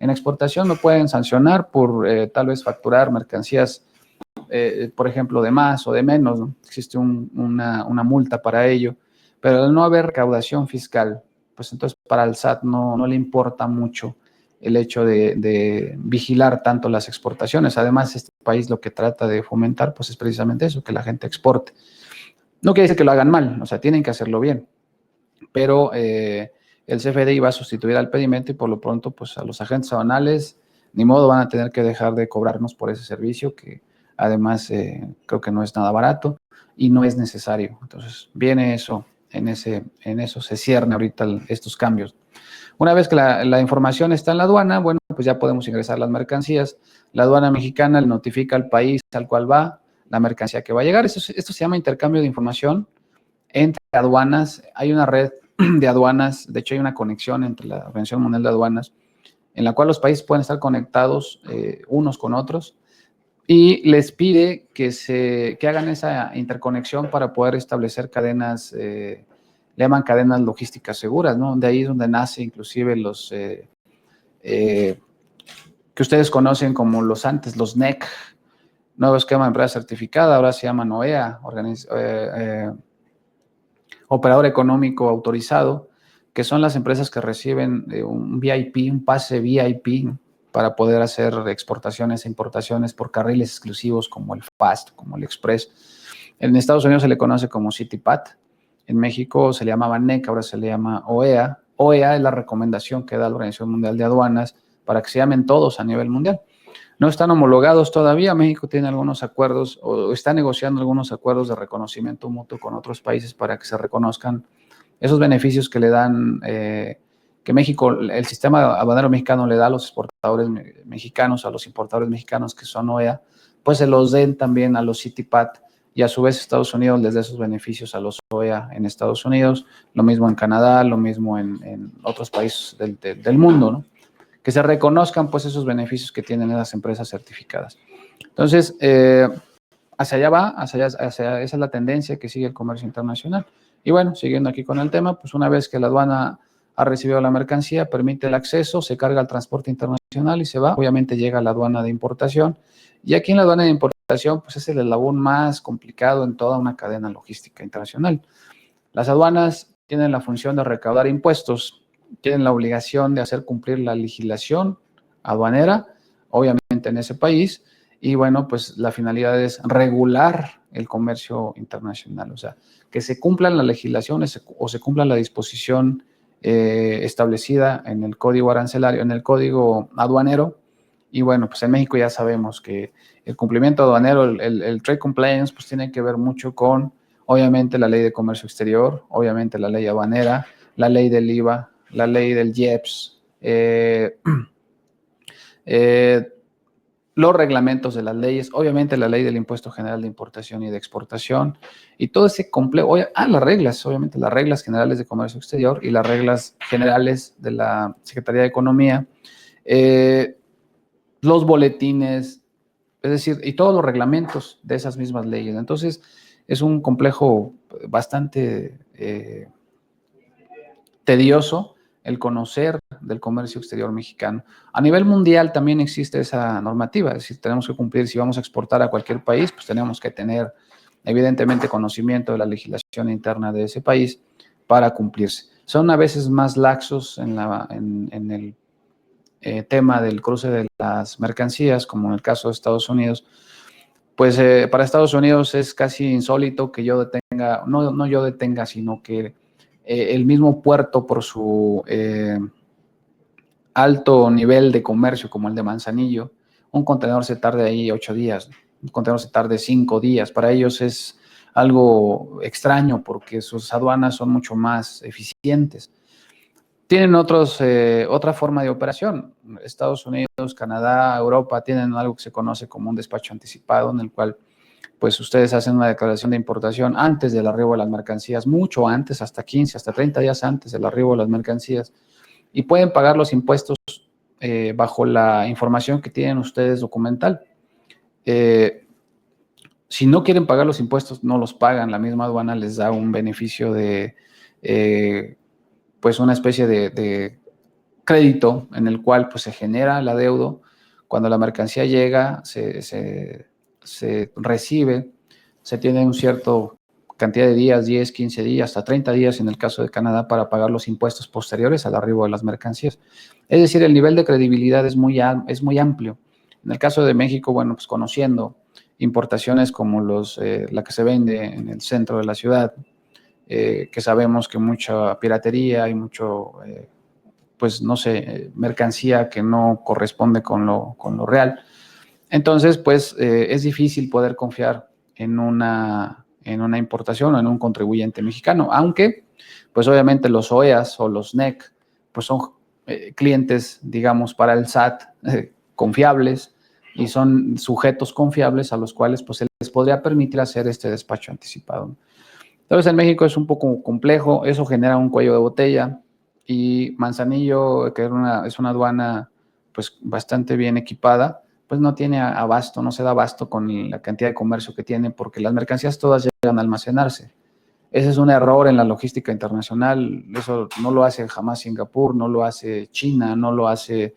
En exportación no pueden sancionar por tal vez facturar mercancías, por ejemplo, de más o de menos, ¿no? Existe una multa para ello, pero al no haber recaudación fiscal, pues entonces para el SAT no le importa mucho el hecho de vigilar tanto las exportaciones. Además, este país lo que trata de fomentar, pues es precisamente eso, que la gente exporte. No quiere decir que lo hagan mal, o sea, tienen que hacerlo bien, pero el CFDI va a sustituir al pedimento y por lo pronto, pues a los agentes aduanales, ni modo, van a tener que dejar de cobrarnos por ese servicio, que además creo que no es nada barato y no es necesario. Entonces, viene eso, en eso se cierne ahorita estos cambios. Una vez que la información está en la aduana, bueno, pues ya podemos ingresar las mercancías. La aduana mexicana le notifica al país al cual va la mercancía que va a llegar. Esto se llama intercambio de información entre aduanas. Hay una red de aduanas, de hecho hay una conexión entre la Organización Mundial de Aduanas, en la cual los países pueden estar conectados unos con otros, y les pide que hagan esa interconexión para poder establecer cadenas le llaman cadenas logísticas seguras, ¿no? De ahí es donde nace inclusive los que ustedes conocen como los antes, los NEC, nuevo esquema de empresa certificada, ahora se llaman OEA, operador económico autorizado, que son las empresas que reciben un VIP, un pase VIP para poder hacer exportaciones e importaciones por carriles exclusivos como el FAST, como el Express. En Estados Unidos se le conoce como CityPath. En México se le llamaba NEC, ahora se le llama OEA. OEA es la recomendación que da la Organización Mundial de Aduanas para que se llamen todos a nivel mundial. No están homologados todavía. México tiene algunos acuerdos o está negociando algunos acuerdos de reconocimiento mutuo con otros países para que se reconozcan esos beneficios que le dan, que México, el sistema aduanero mexicano le da a los exportadores mexicanos, a los importadores mexicanos que son OEA, pues se los den también a los CityPath y a su vez Estados Unidos les dé esos beneficios a los OEA en Estados Unidos, lo mismo en Canadá, lo mismo en otros países del mundo, ¿no? Que se reconozcan pues esos beneficios que tienen esas empresas certificadas. Entonces, hacia allá va, esa es la tendencia que sigue el comercio internacional. Y bueno, siguiendo aquí con el tema, pues una vez que la aduana ha recibido la mercancía, permite el acceso, se carga el transporte internacional y se va. Obviamente llega a la aduana de importación. Y aquí en la aduana de importación, pues es el eslabón más complicado en toda una cadena logística internacional. Las aduanas tienen la función de recaudar impuestos, tienen la obligación de hacer cumplir la legislación aduanera, obviamente en ese país, y bueno, pues la finalidad es regular el comercio internacional, o sea, que se cumpla la legislación o se cumpla la disposición establecida en el código arancelario, en el código aduanero. Y bueno, pues en México ya sabemos que el cumplimiento aduanero, el trade compliance, pues tiene que ver mucho con, obviamente, la ley de comercio exterior, obviamente la ley aduanera, la ley del IVA, la ley del IEPS, los reglamentos de las leyes, obviamente la ley del Impuesto General de Importación y de Exportación, y todo ese complejo, las reglas, obviamente las reglas generales de comercio exterior y las reglas generales de la Secretaría de Economía, los boletines, es decir, y todos los reglamentos de esas mismas leyes. Entonces, es un complejo bastante tedioso el conocer del comercio exterior mexicano. A nivel mundial también existe esa normativa, es decir, tenemos que cumplir, si vamos a exportar a cualquier país, pues tenemos que tener evidentemente conocimiento de la legislación interna de ese país para cumplirse. Son a veces más laxos en el tema del cruce de las mercancías, como en el caso de Estados Unidos. Pues para Estados Unidos es casi insólito que yo detenga, no yo detenga, sino que el mismo puerto, por su alto nivel de comercio como el de Manzanillo, un contenedor se tarde ahí 8 días, un contenedor se tarde 5 días. Para ellos es algo extraño porque sus aduanas son mucho más eficientes. Tienen otra forma de operación. Estados Unidos, Canadá, Europa tienen algo que se conoce como un despacho anticipado, en el cual pues ustedes hacen una declaración de importación antes del arribo de las mercancías, mucho antes, hasta 15, hasta 30 días antes del arribo de las mercancías, y pueden pagar los impuestos bajo la información que tienen ustedes documental. Si no quieren pagar los impuestos, no los pagan. La misma aduana les da un beneficio de, pues, una especie de crédito en el cual pues, se genera el adeudo. Cuando la mercancía llega, se recibe, se tiene un cierto cantidad de días, 10, 15 días, hasta 30 días en el caso de Canadá para pagar los impuestos posteriores al arribo de las mercancías. Es decir, el nivel de credibilidad es muy amplio. En el caso de México, bueno, pues conociendo importaciones como la que se vende en el centro de la ciudad, que sabemos que mucha piratería y mucho, pues no sé, mercancía que no corresponde con lo real. Entonces, pues es difícil poder confiar en una importación o en un contribuyente mexicano, aunque, pues obviamente los OEAs o los NEC, pues son clientes, digamos, para el SAT confiables y son sujetos confiables a los cuales pues se les podría permitir hacer este despacho anticipado. Entonces, en México es un poco complejo, eso genera un cuello de botella y Manzanillo, que es una aduana pues bastante bien equipada, pues no tiene abasto, no se da abasto con la cantidad de comercio que tiene porque las mercancías todas llegan a almacenarse. Ese es un error en la logística internacional. Eso no lo hace jamás Singapur, no lo hace China, no lo hace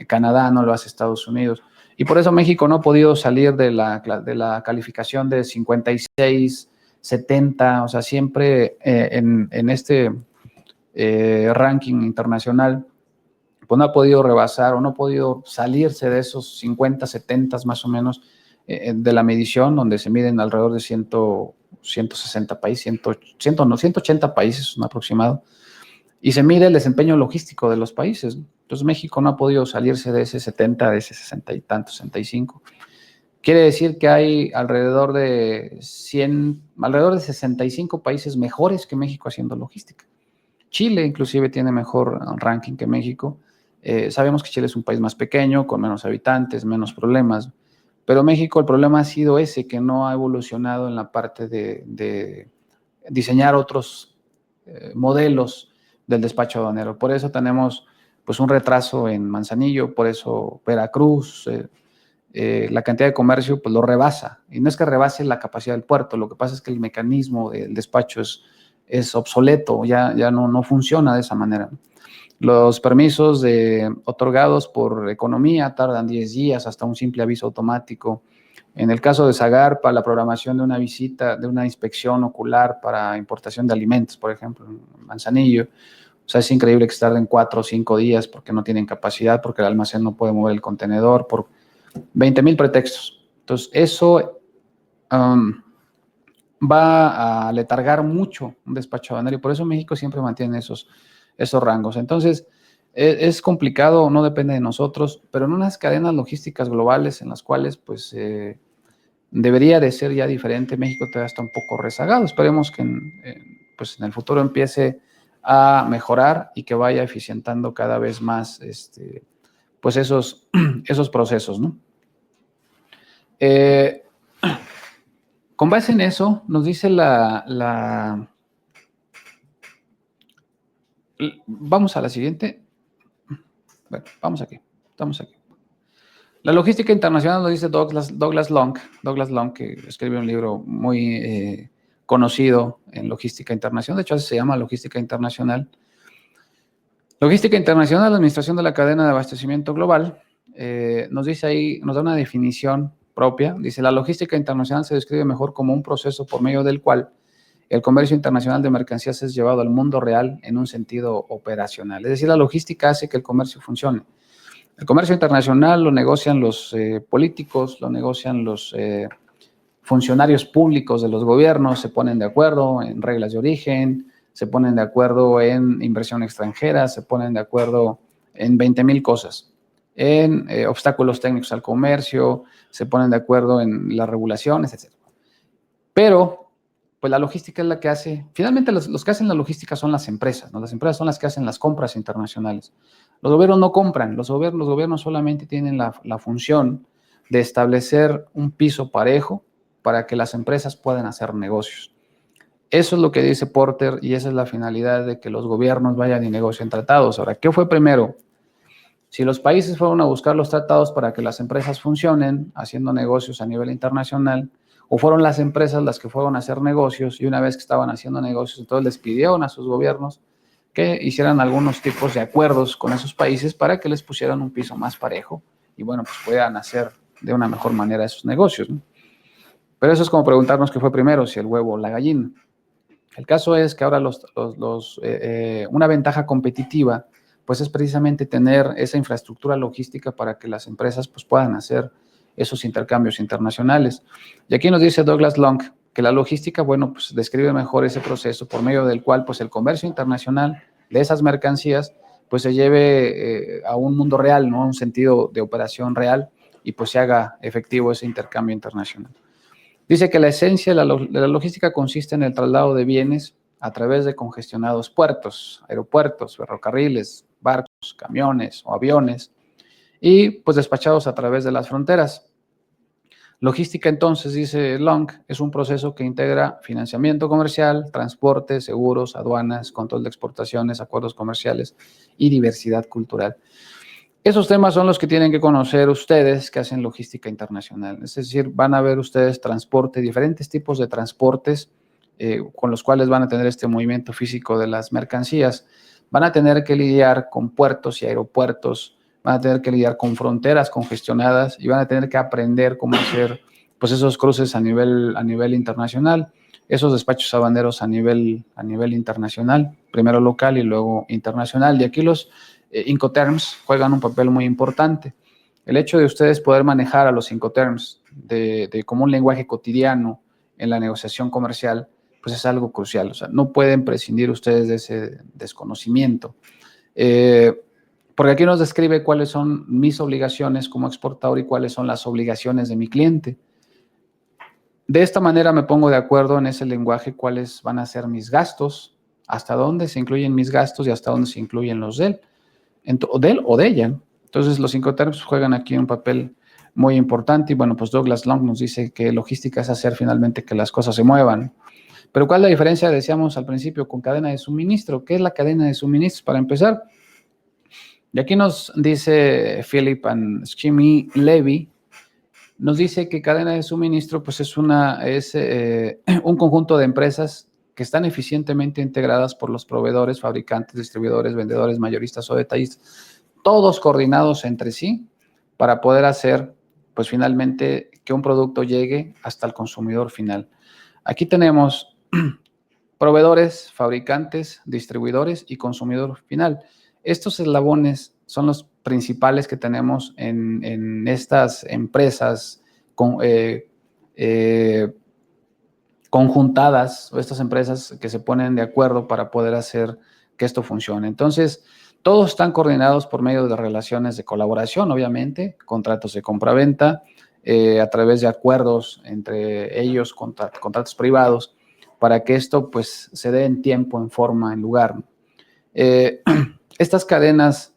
Canadá, no lo hace Estados Unidos. Y por eso México no ha podido salir de la calificación de 56, 70, o sea, siempre en este ranking internacional, pues no ha podido rebasar o no ha podido salirse de esos 50, 70 más o menos de la medición, donde se miden alrededor de 160 países, 180 países, un aproximado, y se mide el desempeño logístico de los países. Entonces México no ha podido salirse de ese 70, de ese 60 y tanto, 65. Quiere decir que hay alrededor de 65 países mejores que México haciendo logística. Chile inclusive tiene mejor ranking que México. Sabemos que Chile es un país más pequeño, con menos habitantes, menos problemas, pero México el problema ha sido ese, que no ha evolucionado en la parte de diseñar otros modelos del despacho aduanero. Por eso tenemos pues un retraso en Manzanillo, por eso Veracruz, la cantidad de comercio pues lo rebasa. Y no es que rebase la capacidad del puerto, lo que pasa es que el mecanismo del despacho es obsoleto, ya no funciona de esa manera. Los permisos otorgados por economía tardan 10 días hasta un simple aviso automático. En el caso de Zagarpa, la programación de una visita, de una inspección ocular para importación de alimentos, por ejemplo, en Manzanillo, o sea, es increíble que tarden 4 o 5 días porque no tienen capacidad, porque el almacén no puede mover el contenedor, por 20,000 pretextos. Entonces, eso va a letargar mucho un despacho aduanero y por eso México siempre mantiene esos rangos. Entonces, es complicado, no depende de nosotros, pero en unas cadenas logísticas globales en las cuales, pues, debería de ser ya diferente, México todavía está un poco rezagado. Esperemos que pues en el futuro empiece a mejorar y que vaya eficientando cada vez más pues esos procesos, ¿no? Con base en eso, nos dice vamos a la siguiente. Bueno, vamos aquí, estamos aquí. La logística internacional lo dice Douglas Long, que escribió un libro muy conocido en logística internacional, de hecho se llama Logística Internacional. Logística Internacional, la administración de la cadena de abastecimiento global, nos dice ahí, nos da una definición propia, dice: la logística internacional se describe mejor como un proceso por medio del cual el comercio internacional de mercancías es llevado al mundo real en un sentido operacional. Es decir, la logística hace que el comercio funcione. El comercio internacional lo negocian los políticos, lo negocian los funcionarios públicos de los gobiernos, se ponen de acuerdo en reglas de origen, se ponen de acuerdo en inversión extranjera, se ponen de acuerdo en 20,000 cosas, en obstáculos técnicos al comercio, se ponen de acuerdo en las regulaciones, etc. Pero, pues la logística es la que hace, finalmente los que hacen la logística son las empresas, ¿no? Las empresas son las que hacen las compras internacionales. Los gobiernos no compran, los gobiernos solamente tienen la función de establecer un piso parejo para que las empresas puedan hacer negocios. Eso es lo que dice Porter y esa es la finalidad de que los gobiernos vayan y negocien tratados. Ahora, ¿qué fue primero? Si los países fueron a buscar los tratados para que las empresas funcionen haciendo negocios a nivel internacional, o fueron las empresas las que fueron a hacer negocios y una vez que estaban haciendo negocios, entonces les pidieron a sus gobiernos que hicieran algunos tipos de acuerdos con esos países para que les pusieran un piso más parejo y bueno, pues puedan hacer de una mejor manera esos negocios, ¿no? Pero eso es como preguntarnos qué fue primero, si el huevo o la gallina. El caso es que ahora una ventaja competitiva pues es precisamente tener esa infraestructura logística para que las empresas pues puedan hacer esos intercambios internacionales. Y aquí nos dice Douglas Long que la logística, bueno, pues describe mejor ese proceso por medio del cual pues el comercio internacional de esas mercancías pues se lleve a un mundo real, ¿no? Un sentido de operación real y pues se haga efectivo ese intercambio internacional. Dice que la esencia de la logística consiste en el traslado de bienes a través de congestionados puertos, aeropuertos, ferrocarriles, barcos, camiones o aviones y pues despachados a través de las fronteras. Logística, entonces, dice Long, es un proceso que integra financiamiento comercial, transporte, seguros, aduanas, control de exportaciones, acuerdos comerciales y diversidad cultural. Esos temas son los que tienen que conocer ustedes que hacen logística internacional. Es decir, van a ver ustedes transporte, diferentes tipos de transportes con los cuales van a tener este movimiento físico de las mercancías, van a tener que lidiar con puertos y aeropuertos, van a tener que lidiar con fronteras congestionadas y van a tener que aprender cómo hacer pues esos cruces a nivel internacional, esos despachos aduaneros a nivel internacional, primero local y luego internacional. Y aquí los Incoterms juegan un papel muy importante. El hecho de ustedes poder manejar a los Incoterms como un lenguaje cotidiano en la negociación comercial, pues es algo crucial. O sea, no pueden prescindir ustedes de ese desconocimiento. Porque aquí nos describe cuáles son mis obligaciones como exportador y cuáles son las obligaciones de mi cliente. De esta manera me pongo de acuerdo en ese lenguaje cuáles van a ser mis gastos, hasta dónde se incluyen mis gastos y hasta dónde se incluyen los de él, o de ella. Entonces, los Incoterms juegan aquí un papel muy importante. Y bueno, pues Douglas Long nos dice que logística es hacer finalmente que las cosas se muevan. Pero ¿cuál es la diferencia? Decíamos al principio con cadena de suministro. ¿Qué es la cadena de suministros? Para empezar, y aquí nos dice Philip and Jimmy Levy, nos dice que cadena de suministro pues es un conjunto de empresas que están eficientemente integradas por los proveedores, fabricantes, distribuidores, vendedores, mayoristas o detallistas, todos coordinados entre sí para poder hacer pues finalmente que un producto llegue hasta el consumidor final. Aquí tenemos proveedores, fabricantes, distribuidores y consumidor final. Estos eslabones son los principales que tenemos en estas empresas conjuntadas, o estas empresas que se ponen de acuerdo para poder hacer que esto funcione. Entonces, todos están coordinados por medio de relaciones de colaboración, obviamente, contratos de compra-venta, a través de acuerdos entre ellos, contratos privados, para que esto pues se dé en tiempo, en forma, en lugar. Estas cadenas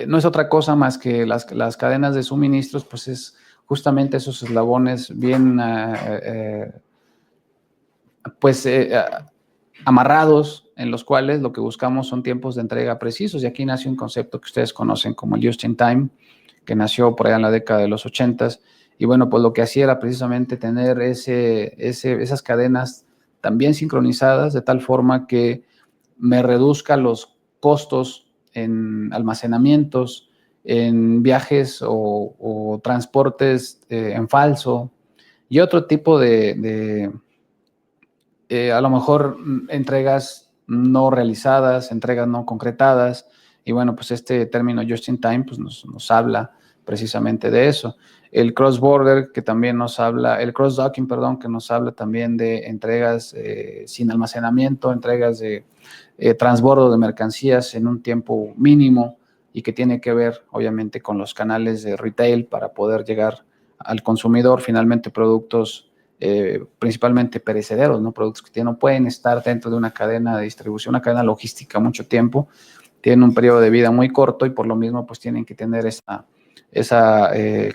no es otra cosa más que las cadenas de suministros, pues es justamente esos eslabones bien amarrados, en los cuales lo que buscamos son tiempos de entrega precisos. Y aquí nace un concepto que ustedes conocen como el Just in Time, que nació por allá en la década de los 80s. Y bueno, pues lo que hacía era precisamente tener esas cadenas también sincronizadas, de tal forma que me reduzca los costos en almacenamientos, en viajes o transportes en falso y otro tipo de a lo mejor entregas no realizadas, entregas no concretadas. Y bueno, pues este término just in time pues nos habla precisamente de eso. El cross-border, que también nos habla, el cross-docking, perdón, que nos habla también de entregas sin almacenamiento, entregas de transbordo de mercancías en un tiempo mínimo y que tiene que ver, obviamente, con los canales de retail para poder llegar al consumidor, finalmente productos principalmente perecederos, ¿no? Productos que no pueden estar dentro de una cadena de distribución, una cadena logística mucho tiempo, tienen un periodo de vida muy corto y por lo mismo pues tienen que tener esa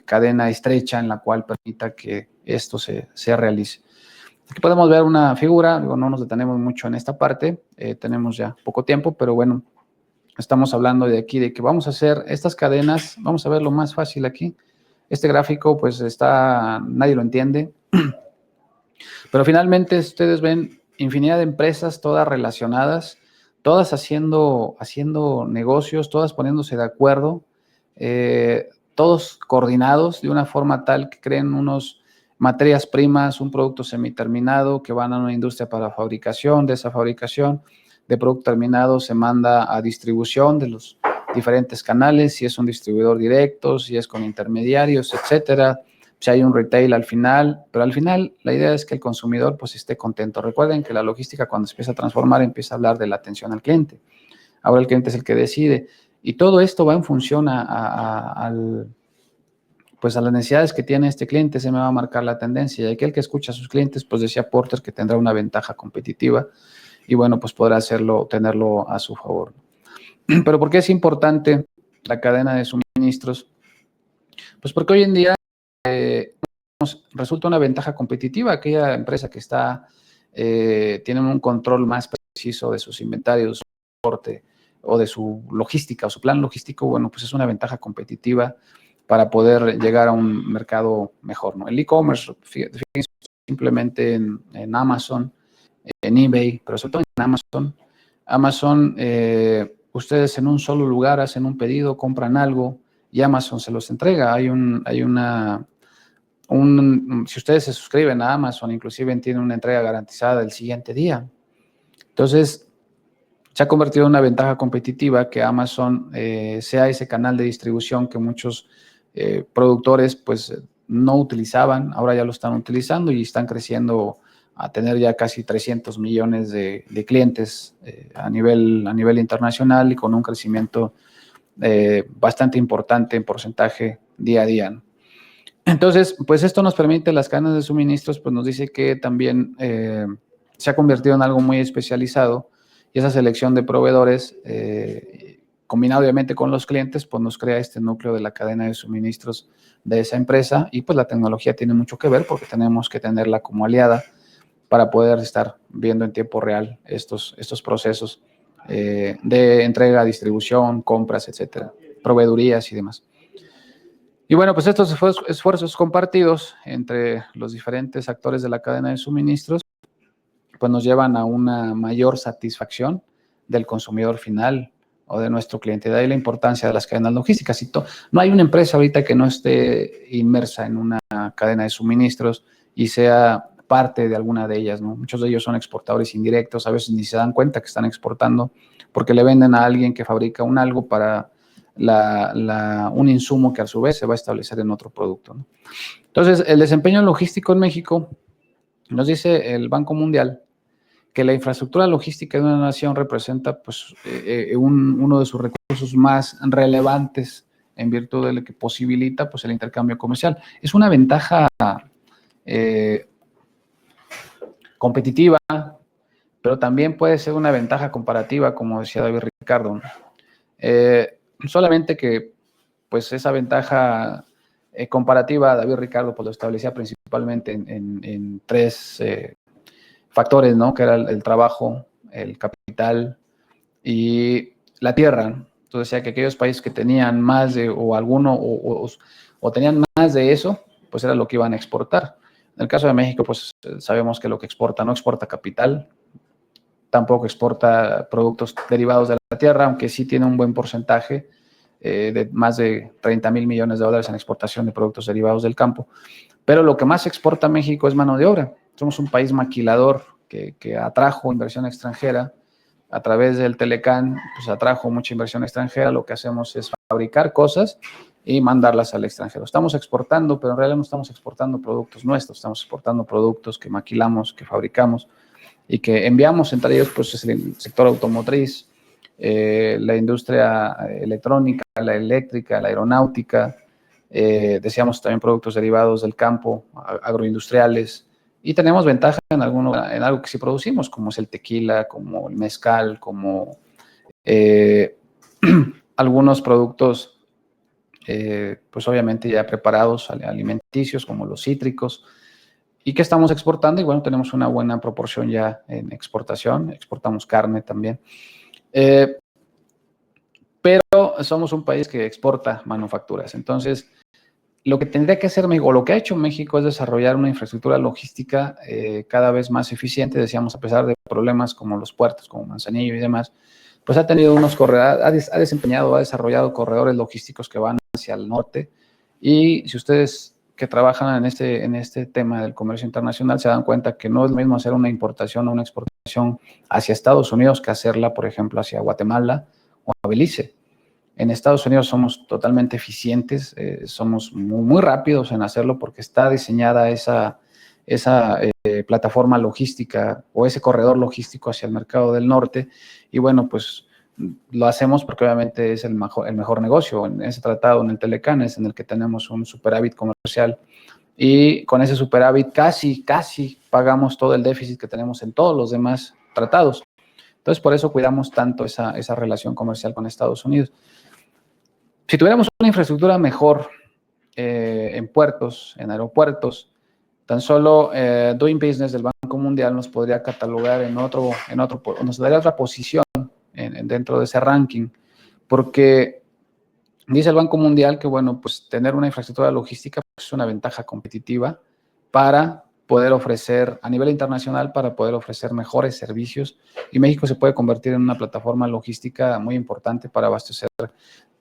cadena estrecha en la cual permita que esto se realice. Aquí podemos ver una figura, digo, no nos detenemos mucho en esta parte, tenemos ya poco tiempo, pero bueno, estamos hablando de aquí de que vamos a hacer estas cadenas, vamos a ver lo más fácil aquí. Este gráfico pues nadie lo entiende, pero finalmente ustedes ven infinidad de empresas, todas relacionadas, todas haciendo negocios, todas poniéndose de acuerdo, todos coordinados de una forma tal que creen unos materias primas, un producto semiterminado que van a una industria para fabricación, de esa fabricación de producto terminado se manda a distribución de los diferentes canales, si es un distribuidor directo, si es con intermediarios, etcétera. Si hay un retail al final, pero al final la idea es que el consumidor pues esté contento. Recuerden que la logística cuando se empieza a transformar empieza a hablar de la atención al cliente. Ahora el cliente es el que decide y todo esto va en función a las necesidades que tiene este cliente, se me va a marcar la tendencia y aquel que escucha a sus clientes pues decía Porter que tendrá una ventaja competitiva y bueno pues podrá tenerlo a su favor. Pero ¿por qué es importante la cadena de suministros? Pues porque hoy en día resulta una ventaja competitiva. Aquella empresa que tiene un control más preciso de sus inventarios, de su transporte o de su logística o su plan logístico, bueno, pues es una ventaja competitiva para poder llegar a un mercado mejor, ¿no? El e-commerce, fíjense simplemente en Amazon, en eBay, pero sobre todo en Amazon. Amazon, ustedes en un solo lugar hacen un pedido, compran algo y Amazon se los entrega. Si ustedes se suscriben a Amazon, inclusive tienen una entrega garantizada el siguiente día. Entonces, se ha convertido en una ventaja competitiva que Amazon sea ese canal de distribución que muchos productores pues no utilizaban, ahora ya lo están utilizando y están creciendo a tener ya casi 300 millones de clientes a nivel internacional y con un crecimiento bastante importante en porcentaje día a día, ¿no? Entonces, pues esto nos permite, las cadenas de suministros, pues nos dice que también se ha convertido en algo muy especializado y esa selección de proveedores, combinado obviamente con los clientes, pues nos crea este núcleo de la cadena de suministros de esa empresa y pues la tecnología tiene mucho que ver porque tenemos que tenerla como aliada para poder estar viendo en tiempo real estos procesos de entrega, distribución, compras, etcétera, proveedurías y demás. Y bueno, pues estos esfuerzos compartidos entre los diferentes actores de la cadena de suministros, pues nos llevan a una mayor satisfacción del consumidor final o de nuestro cliente. De ahí la importancia de las cadenas logísticas. No hay una empresa ahorita que no esté inmersa en una cadena de suministros y sea parte de alguna de ellas, ¿no? Muchos de ellos son exportadores indirectos, a veces ni se dan cuenta que están exportando porque le venden a alguien que fabrica un algo para un insumo que a su vez se va a establecer en otro producto, ¿no? Entonces, el desempeño logístico en México, nos dice el Banco Mundial, que la infraestructura logística de una nación representa pues, uno de sus recursos más relevantes en virtud de lo que posibilita pues, el intercambio comercial. Es una ventaja competitiva, pero también puede ser una ventaja comparativa, como decía David Ricardo, ¿no? Solamente que pues esa ventaja comparativa, David Ricardo pues lo establecía principalmente en tres factores, ¿no? Que era el trabajo, el capital y la tierra. Entonces decía que aquellos países que tenían más de o alguno o tenían más de eso, pues era lo que iban a exportar. En el caso de México, pues sabemos que lo que exporta no exporta capital, tampoco exporta productos derivados de la tierra, aunque sí tiene un buen porcentaje de más de 30,000 millones de dólares en exportación de productos derivados del campo. Pero lo que más exporta México es mano de obra. Somos un país maquilador que atrajo inversión extranjera a través del Telecán, pues atrajo mucha inversión extranjera. Lo que hacemos es fabricar cosas y mandarlas al extranjero. Estamos exportando, pero en realidad no estamos exportando productos nuestros, estamos exportando productos que maquilamos, que fabricamos y que enviamos. Entre ellos pues es el sector automotriz, la industria electrónica, la eléctrica, la aeronáutica, decíamos también productos derivados del campo, agroindustriales, y tenemos ventaja en algo que sí producimos, como es el tequila, como el mezcal, como algunos productos pues obviamente ya preparados, alimenticios, como los cítricos, y que estamos exportando, y bueno, tenemos una buena proporción ya en exportación, exportamos carne también. Pero somos un país que exporta manufacturas. Entonces, lo que tendría que hacer México, o lo que ha hecho México, es desarrollar una infraestructura logística cada vez más eficiente. Decíamos, a pesar de problemas como los puertos, como Manzanillo y demás, pues ha tenido unos corredores, ha desarrollado corredores logísticos que van hacia el norte. Y si ustedes que trabajan en este tema del comercio internacional se dan cuenta que no es lo mismo hacer una importación o una exportación hacia Estados Unidos que hacerla, por ejemplo, hacia Guatemala o a Belice. En Estados Unidos somos totalmente eficientes, somos muy rápidos en hacerlo porque está diseñada esa plataforma logística o ese corredor logístico hacia el mercado del norte. Y bueno, pues lo hacemos porque obviamente es el mejor negocio. En ese tratado, en el Telecán, es en el que tenemos un superávit comercial. Y con ese superávit casi pagamos todo el déficit que tenemos en todos los demás tratados. Entonces, por eso cuidamos tanto esa relación comercial con Estados Unidos. Si tuviéramos una infraestructura mejor en puertos, en aeropuertos, tan solo Doing Business del Banco Mundial nos podría catalogar nos daría otra posición dentro de ese ranking, porque dice el Banco Mundial que, bueno, pues tener una infraestructura logística pues, es una ventaja competitiva para poder ofrecer a nivel internacional, para poder ofrecer mejores servicios, y México se puede convertir en una plataforma logística muy importante para abastecer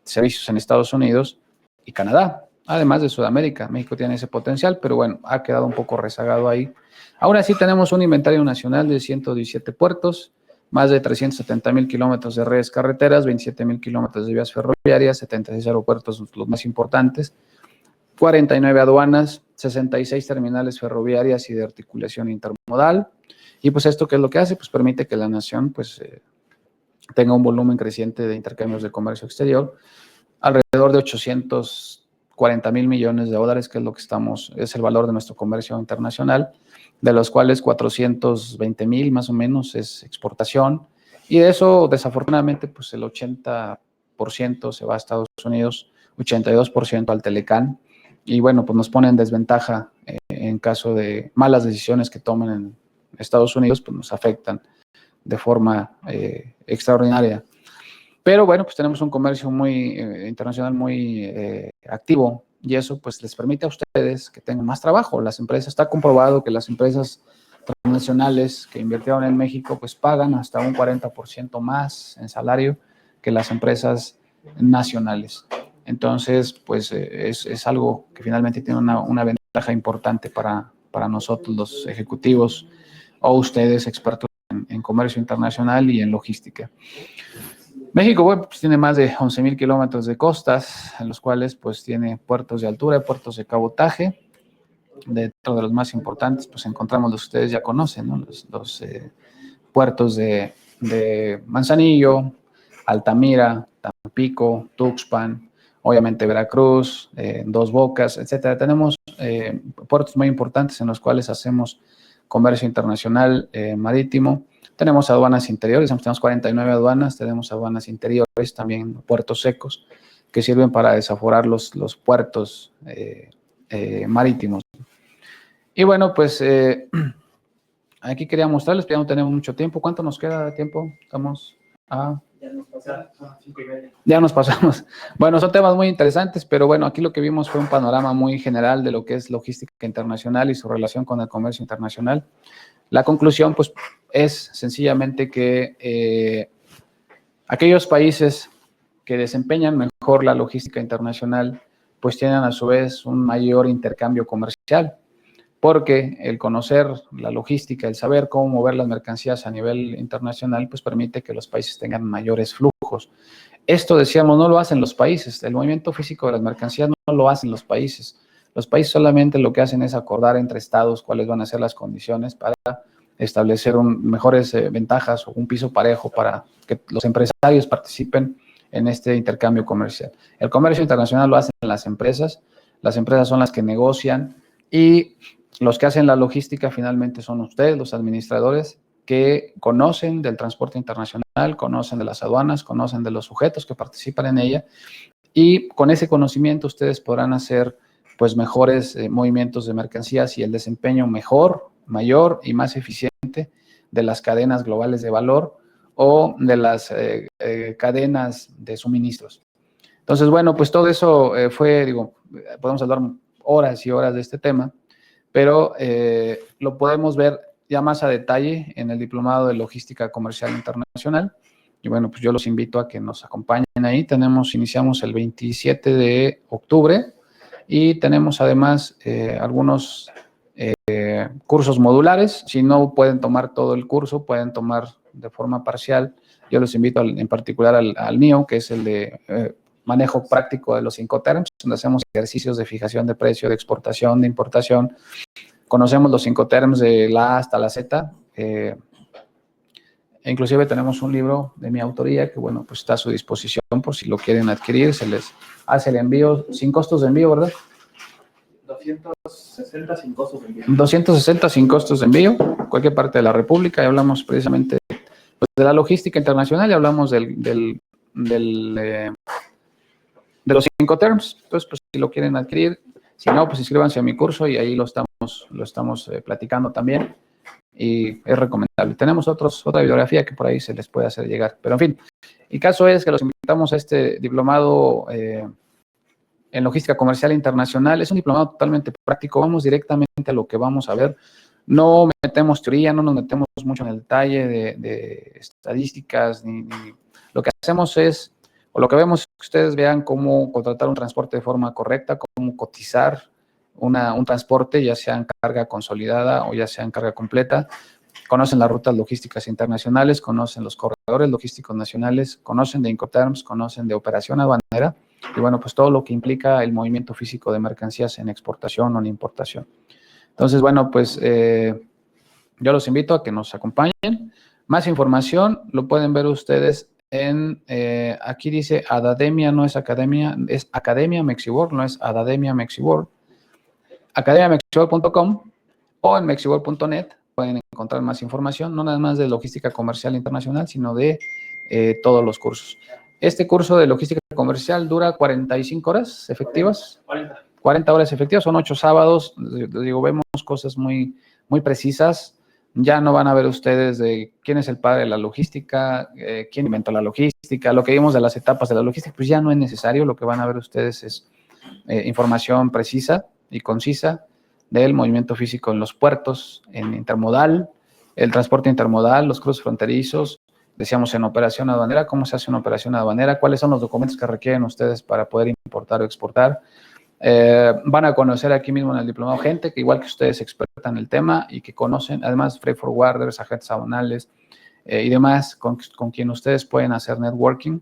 servicios en Estados Unidos y Canadá, además de Sudamérica. México tiene ese potencial, pero bueno, ha quedado un poco rezagado ahí. Ahora sí tenemos un inventario nacional de 117 puertos, más de 370,000 kilómetros de redes carreteras, 27,000 kilómetros de vías ferroviarias, 76 aeropuertos, los más importantes, 49 aduanas, 66 terminales ferroviarias y de articulación intermodal. Y pues esto, ¿qué es lo que hace? Pues permite que la nación pues tenga un volumen creciente de intercambios de comercio exterior, alrededor de 840,000 millones de dólares, que es lo que es el valor de nuestro comercio internacional, de los cuales 420,000 más o menos es exportación, y de eso desafortunadamente pues el 80% se va a Estados Unidos, 82% al Telecán, y bueno, pues nos pone en desventaja en caso de malas decisiones que tomen en Estados Unidos, pues nos afectan de forma extraordinaria. Pero bueno, pues tenemos un comercio muy internacional muy activo, y eso pues les permite a ustedes que tengan más trabajo. Las empresas, está comprobado que las empresas transnacionales que invirtieron en México pues pagan hasta un 40% más en salario que las empresas nacionales. Entonces, pues es algo que finalmente tiene una ventaja importante para nosotros los ejecutivos o ustedes expertos en comercio internacional y en logística. México, bueno, pues tiene más de 11,000 kilómetros de costas, en los cuales pues tiene puertos de altura, puertos de cabotaje. Dentro de los más importantes, pues encontramos los que ustedes ya conocen, ¿no? Los puertos de Manzanillo, Altamira, Tampico, Tuxpan, obviamente Veracruz, Dos Bocas, etcétera. Tenemos puertos muy importantes en los cuales hacemos comercio internacional marítimo. Tenemos aduanas interiores, tenemos 49 aduanas, tenemos aduanas interiores, también puertos secos, que sirven para desaforar los puertos marítimos. Y bueno, pues aquí quería mostrarles, pero ya no tenemos mucho tiempo. ¿Cuánto nos queda de tiempo? Estamos a... Ya nos pasamos a 5:30. Ya nos pasamos. Bueno, son temas muy interesantes, pero bueno, aquí lo que vimos fue un panorama muy general de lo que es logística internacional y su relación con el comercio internacional. La conclusión, pues, es sencillamente que aquellos países que desempeñan mejor la logística internacional, pues tienen a su vez un mayor intercambio comercial, porque el conocer la logística, el saber cómo mover las mercancías a nivel internacional, pues permite que los países tengan mayores flujos. Esto, decíamos, no lo hacen los países. El movimiento físico de las mercancías no lo hacen los países. Los países solamente lo que hacen es acordar entre estados cuáles van a ser las condiciones para establecer mejores ventajas o un piso parejo para que los empresarios participen en este intercambio comercial. El comercio internacional lo hacen las empresas son las que negocian, y los que hacen la logística finalmente son ustedes, los administradores, que conocen del transporte internacional, conocen de las aduanas, conocen de los sujetos que participan en ella, y con ese conocimiento ustedes podrán hacer pues mejores movimientos de mercancías y el desempeño mejor, mayor y más eficiente de las cadenas globales de valor o de las cadenas de suministros. Entonces, bueno, pues todo eso podemos hablar horas y horas de este tema, pero lo podemos ver ya más a detalle en el Diplomado de Logística Comercial Internacional. Y bueno, pues yo los invito a que nos acompañen ahí. Iniciamos el 27 de octubre y tenemos además algunos cursos modulares. Si no pueden tomar todo el curso, pueden tomar de forma parcial. Yo los invito en particular al mío, que es el de manejo práctico de los Incoterms, donde hacemos ejercicios de fijación de precio, de exportación, de importación. Conocemos los Incoterms de la A hasta la Z. Inclusive tenemos un libro de mi autoría que, bueno, pues está a su disposición por si lo quieren adquirir. Se les hace el envío sin costos de envío, ¿verdad? 260 sin costos de envío. 260 sin costos de envío, cualquier parte de la República. Y hablamos precisamente pues, de la logística internacional y hablamos de los Incoterms. Entonces, pues si lo quieren adquirir, si no, pues inscríbanse a mi curso y ahí lo estamos platicando también. Y es recomendable. Tenemos otra bibliografía que por ahí se les puede hacer llegar. Pero en fin, el caso es que los invitamos a este diplomado en logística comercial internacional. Es un diplomado totalmente práctico, vamos directamente a lo que vamos a ver. No metemos teoría, no nos metemos mucho en el detalle de estadísticas, ni lo que hacemos es, o lo que vemos es que ustedes vean cómo contratar un transporte de forma correcta, cómo cotizar un transporte, ya sea en carga consolidada o ya sea en carga completa. Conocen las rutas logísticas internacionales, conocen los corredores logísticos nacionales, conocen de Incoterms, conocen de operación aduanera y bueno, pues todo lo que implica el movimiento físico de mercancías en exportación o en importación. Entonces, bueno, pues yo los invito a que nos acompañen. Más información lo pueden ver ustedes en, aquí dice Adademia, no es Academia, es Academia Mexiworld, no es Adademia Mexiworld. academiamexiworld.com o en mexiworld.net pueden encontrar más información, no nada más de logística comercial internacional, sino de todos los cursos. Este curso de logística comercial dura 45 horas efectivas. 40 horas efectivas, son 8 sábados. Digo, vemos cosas muy, muy precisas. Ya no van a ver ustedes de quién es el padre de la logística, quién inventó la logística, lo que vimos de las etapas de la logística, pues ya no es necesario. Lo que van a ver ustedes es información precisa y concisa del movimiento físico en los puertos, en intermodal, el transporte intermodal, los cruces fronterizos, decíamos en operación aduanera, cómo se hace una operación aduanera, cuáles son los documentos que requieren ustedes para poder importar o exportar. Van a conocer aquí mismo en el diplomado gente que igual que ustedes experta en el tema y que conocen, además freight forwarders, agentes aduanales y demás con quien ustedes pueden hacer networking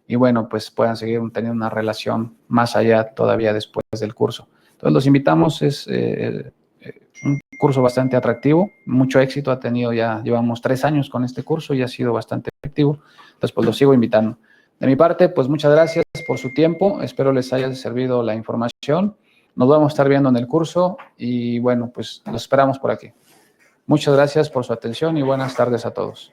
y bueno, pues puedan seguir teniendo una relación más allá todavía después del curso. Entonces los invitamos, es un curso bastante atractivo, mucho éxito ha tenido ya, llevamos 3 años con este curso y ha sido bastante efectivo, entonces pues los sigo invitando. De mi parte, pues muchas gracias por su tiempo, espero les haya servido la información, nos vamos a estar viendo en el curso y bueno, pues los esperamos por aquí. Muchas gracias por su atención y buenas tardes a todos.